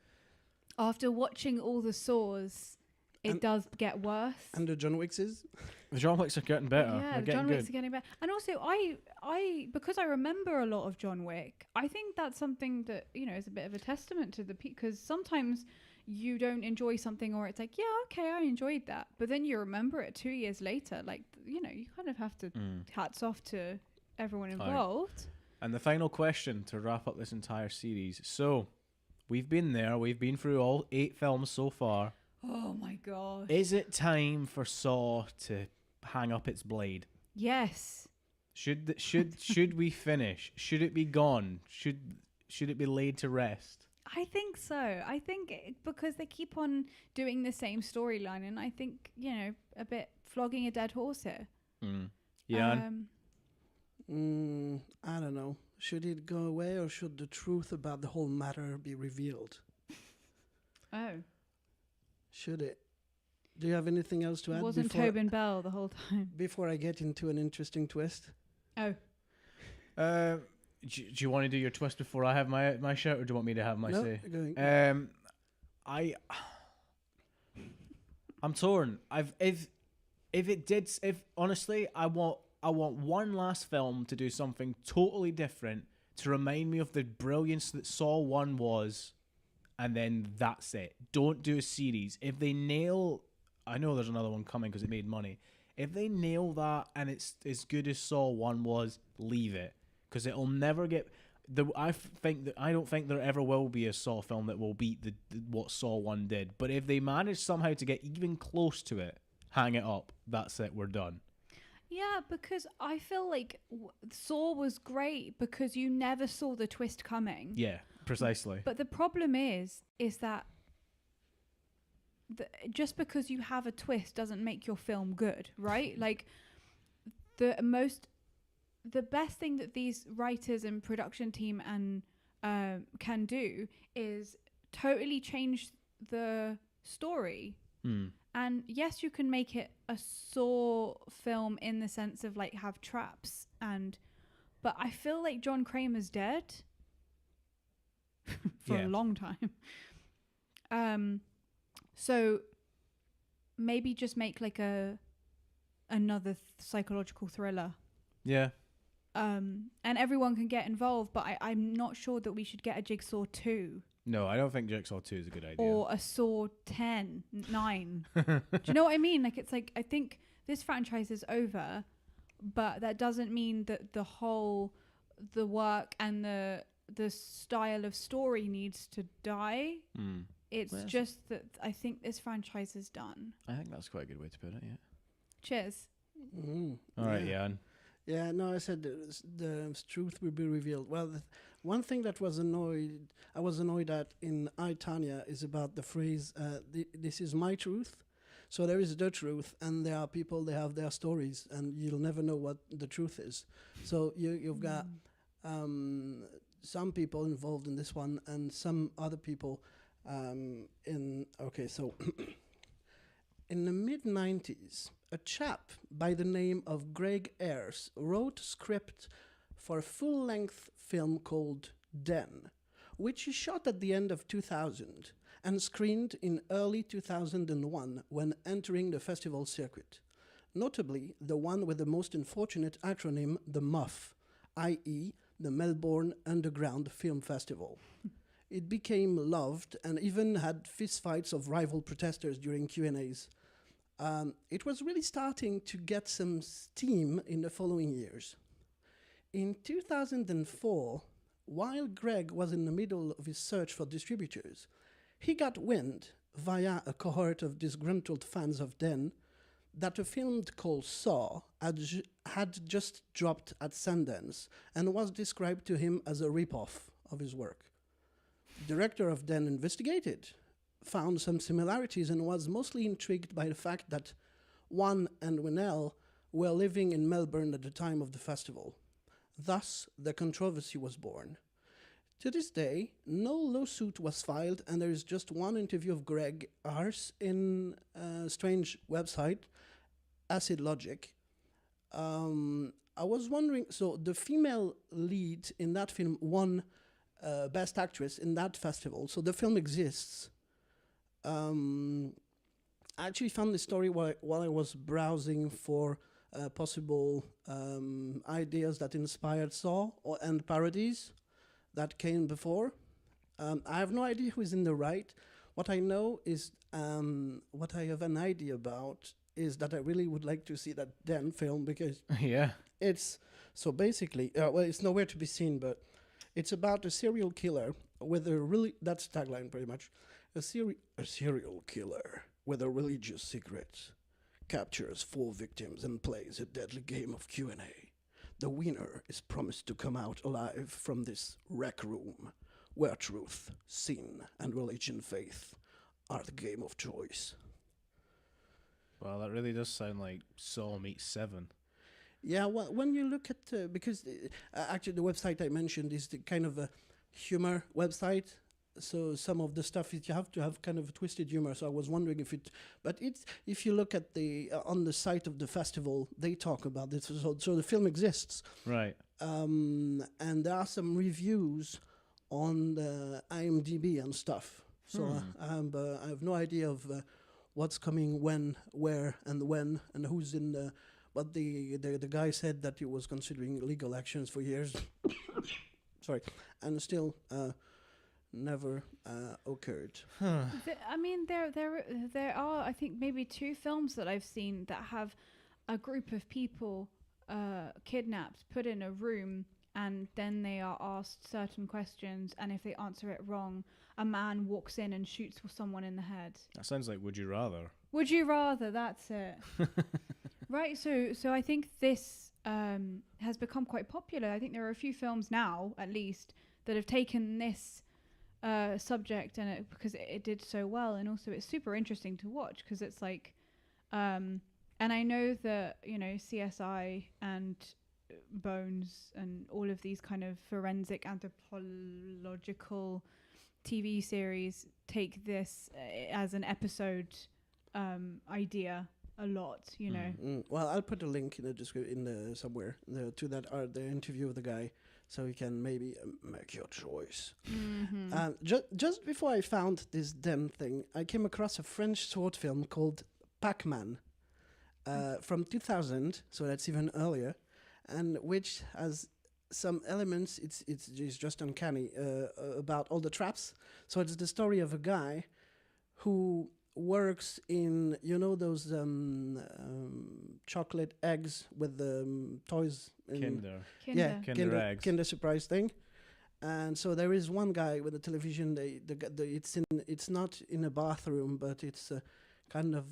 After watching all the Saws, it does get worse. And the John Wicks is? the John Wicks are getting better. Yeah, They're the getting John good. Wicks are getting better. And also, I because I remember a lot of John Wick, I think that's something that, you know, is a bit of a testament to because sometimes you don't enjoy something, or it's like, yeah, okay, I enjoyed that, but then you remember it 2 years later. Like, you know, you kind of have to hats off to everyone involved. And the final question to wrap up this entire series. So, we've been there. We've been through all 8 films so far. Oh my gosh. Is it time for Saw to hang up its blade? Yes. Should we finish? Should it be gone? Should it be laid to rest? I think so. I think because they keep on doing the same storyline, and I think, you know, a bit flogging a dead horse here. Yann? I don't know. Should it go away, or should the truth about the whole matter be revealed? Oh. Should it? Do you have anything else to add? Wasn't Tobin Bell the whole time? Before I get into an interesting twist? Oh. Do you want to do your twist before I have my shout, or do you want me to have my No, say? going. I'm torn. If honestly, I want one last film to do something totally different to remind me of the brilliance that Saw 1 was, and then that's it. Don't do a series. If they nail, I know there's another one coming because it made money. If they nail that and it's as good as Saw 1 was, leave it, because it'll never get. I don't think there ever will be a Saw film that will beat what Saw 1 did. But if they manage somehow to get even close to it, hang it up. That's it. We're done. Yeah, because I feel like Saw was great because you never saw the twist coming. Yeah, precisely. But the problem is that just because you have a twist doesn't make your film good, right? Like, the best thing that these writers and production team and can do is totally change the story. And yes, you can make it a Saw film in the sense of like have traps, but I feel like John Kramer's dead for a long time. So maybe just make like another psychological thriller. Yeah. And everyone can get involved, but I'm not sure that we should get a Jigsaw 2 No, I don't think Jigsaw 2 is a good idea. or a Saw 10, 9. Do you know what I mean? Like, it's like, I think this franchise is over, but that doesn't mean that the work and the style of story needs to die. It's just that I think this franchise is done. I think that's quite a good way to put it, yeah. Cheers. All right, Yann. Yeah, no, I said the truth will be revealed. Well, one thing that I was annoyed at in I, Tanya is about the phrase, this is my truth. So there is the truth, and there are people, they have their stories, and you'll never know what the truth is. So you've got some people involved in this one, and some other people in the mid-90s, a chap by the name of Greg Ayres wrote a script for a full-length film called Den, which he shot at the end of 2000 and screened in early 2001 when entering the festival circuit. Notably, the one with the most unfortunate acronym, the MUF, i.e. the Melbourne Underground Film Festival. It became loved and even had fistfights of rival protesters during Q&As. It was really starting to get some steam in the following years. In 2004, while Greg was in the middle of his search for distributors, he got wind, via a cohort of disgruntled fans of Den, that a film called Saw had just dropped at Sundance and was described to him as a rip-off of his work. The director of Den investigated, found some similarities, and was mostly intrigued by the fact that Juan and Winnell were living in Melbourne at the time of the festival. Thus, the controversy was born. To this day, no lawsuit was filed, and there is just one interview of Greg Ayres in a strange website, Acid Logic. I was wondering, so the female lead in that film won Best Actress in that festival, so the film exists. I actually found this story while I was browsing for possible ideas that inspired Saw and parodies that came before. I have no idea who is in the right. What I know is, what I have an idea about is that I really would like to see that Den film because it's, so basically, it's nowhere to be seen, but it's about a serial killer with that's the tagline pretty much. A serial killer with a religious secret captures 4 victims and plays a deadly game of Q&A. The winner is promised to come out alive from this rec room, where truth, sin, and religion faith are the game of choice. Well, that really does sound like Saw meets 7. Yeah, well, when you look at, because actually the website I mentioned is the kind of a humor website. So some of the stuff you have to have kind of a twisted humor. So I was wondering if you look at on the site of the festival, they talk about this. So the film exists. Right. And there are some reviews on the IMDb and stuff. So I have no idea of what's coming when, where, and who's in the. But the guy said that he was considering legal actions for years. Sorry, and still. Never occurred. I mean, there are, I think, maybe 2 films that I've seen that have a group of people kidnapped, put in a room, and then they are asked certain questions, and if they answer it wrong, a man walks in and shoots someone in the head. That sounds like Would You Rather. Would You Rather, that's it. Right, so I think this has become quite popular. I think there are a few films now, at least, that have taken this subject and because it did so well, and also it's super interesting to watch because it's like and I know that, you know, CSI and Bones and all of these kind of forensic anthropological TV series take this as an episode idea a lot, you know. Well, I'll put a link in the description somewhere to that the interview of the guy. so you can maybe make your choice. Mm-hmm. Just before I found this damn thing, I came across a French short film called Pac-Man from 2000, so that's even earlier, and which has some elements. It's just uncanny about all the traps. So it's the story of a guy who works in those chocolate eggs with the toys. Kinder. Yeah, Kinder eggs. Kinder Surprise thing. And so there is one guy with a television. It's not in a bathroom, but it's kind of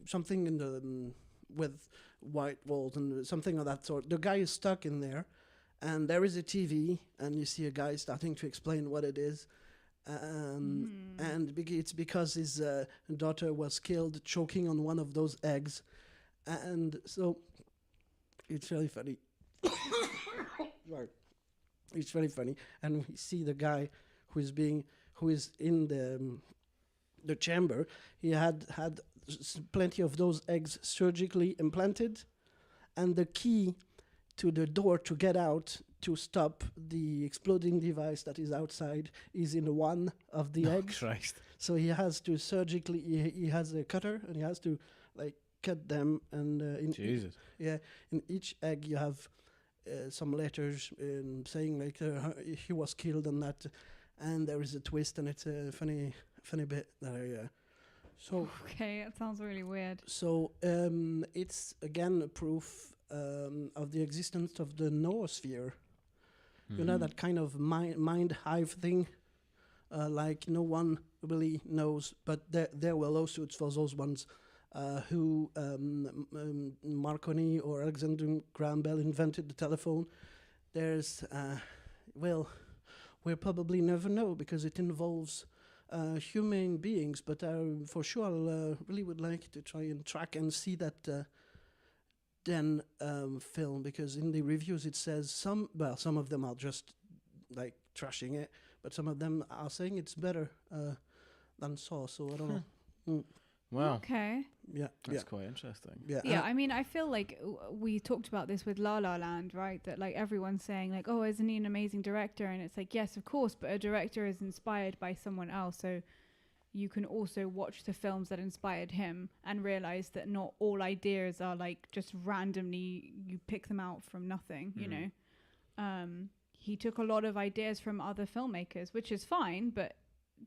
something in the with white walls and something of that sort. The guy is stuck in there, and there is a TV, and you see a guy starting to explain what it is. And it's because his daughter was killed choking on one of those eggs, and so it's really funny. Sorry. It's really funny, and we see the guy who is in the chamber. He had plenty of those eggs surgically implanted, and the key to the door to get out to stop the exploding device that is outside is in one of the eggs. Christ. So he has to surgically. He has a cutter, and he has to cut them. And in Jesus. in each egg you have some letters saying he was killed and that, and there is a twist, and it's a funny bit that so Okay, that sounds really weird. so it's again a proof of the existence of the noosphere. You know, that kind of mind hive thing, like no one really knows, but there were lawsuits for those ones who Marconi or Alexander Graham Bell invented the telephone. There's, we'll probably never know because it involves human beings, but for sure I really would like to try and track and see that film, because in the reviews it says some of them are just like trashing it, but some of them are saying it's better than Saw, so I don't know. Wow. Okay. Yeah, That's quite interesting. Yeah, I mean, I feel like we talked about this with La La Land, right? That like everyone's saying like, oh, isn't he an amazing director? And it's like, yes, of course, but a director is inspired by someone else, so you can also watch the films that inspired him and realize that not all ideas are like just randomly you pick them out from nothing, you know. He took a lot of ideas from other filmmakers, which is fine, but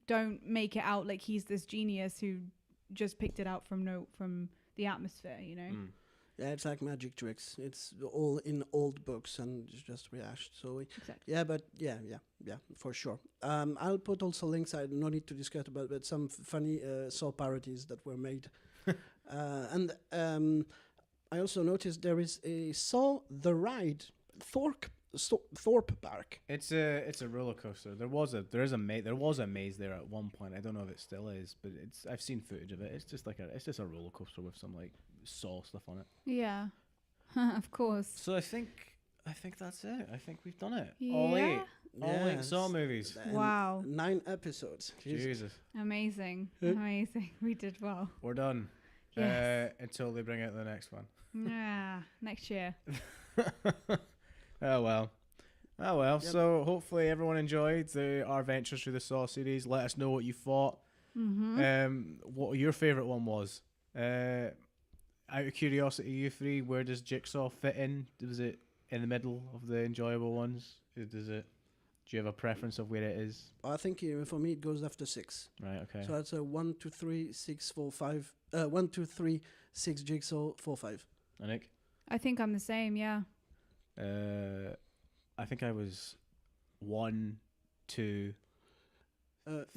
don't make it out like he's this genius who just picked it out from the atmosphere, you know. Yeah, it's like magic tricks. It's all in old books and it's just rehashed. So Exactly. yeah, but yeah, for sure. I'll put also links. I no need to discuss about, but some funny Saw parodies that were made. And I also noticed there is a Saw the Ride Thorpe Park. It's a roller coaster. There was a maze there at one point. I don't know if it still is, but I've seen footage of it. It's just a roller coaster with some like Saw stuff on it. Yeah. Of course. So I think that's it. I think we've done it. Yeah. All eight Yes. Saw movies. And Wow. 9 episodes. Jesus. Amazing. Amazing. We did well. We're done. Yes. Until they bring out the next one. Yeah. Next year. Oh well. Yep. So hopefully everyone enjoyed our ventures through the Saw series. Let us know what you thought. What your favourite one was. Out of curiosity, you three, where does Jigsaw fit in? Was it in the middle of the enjoyable ones? Do you have a preference of where it is? I think for me it goes after 6. Right. Okay. So that's a 1, 2, 3, 6, 4, 5. 1, 2, 3, 6 Jigsaw, 4, 5. Anouk? I think I'm the same. Yeah. I think I was 1, 2,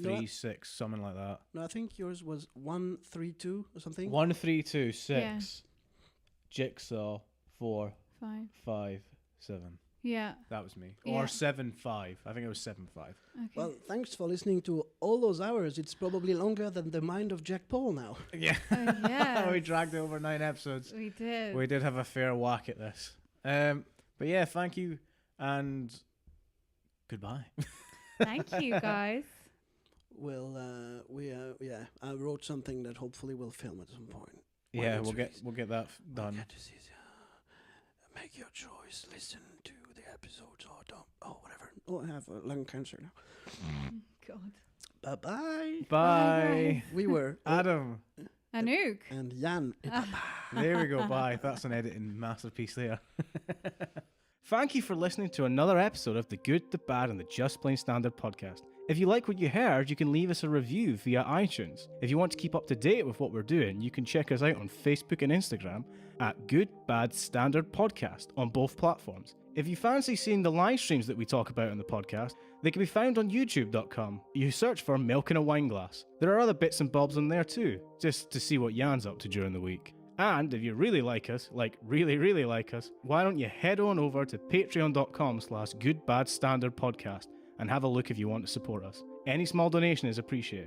3, 6, something like that. No, I think yours was 1, 3, 2 or something. 1, 3, 2, 6. Yeah. Jigsaw 4, 5. 5, 7. Yeah. That was me. Yeah. Or 7, 5. I think it was 7, 5. Okay. Well, thanks for listening to all those hours. It's probably longer than the mind of Jack Paul now. Yeah. Yeah. We dragged it over 9 episodes. We did. We did have a fair whack at this. But yeah, thank you and goodbye. Thank you, guys. Well, I wrote something that hopefully we'll film at some point. Yeah, we'll get that done. We'll get to see Make your choice. Listen to the episodes or don't. Oh, whatever. Oh, I have lung cancer now. God. Bye-bye. Bye. We were Adam. Anouk. and Yann. There we go. Bye. That's an editing masterpiece there. Thank you for listening to another episode of The Good, the Bad, and the Just Plain Standard podcast. If you like what you heard, you can leave us a review via iTunes. If you want to keep up to date with what we're doing, you can check us out on Facebook and Instagram at Good, Bad, Standard Podcast on both platforms. If you fancy seeing the live streams that we talk about on the podcast, they can be found on youtube.com. You search for Milk in a Wineglass. There are other bits and bobs on there too, just to see what Yann's up to during the week. And if you really like us, like really, really like us, why don't you head on over to patreon.com/goodbadstandardpodcast and have a look if you want to support us. Any small donation is appreciated.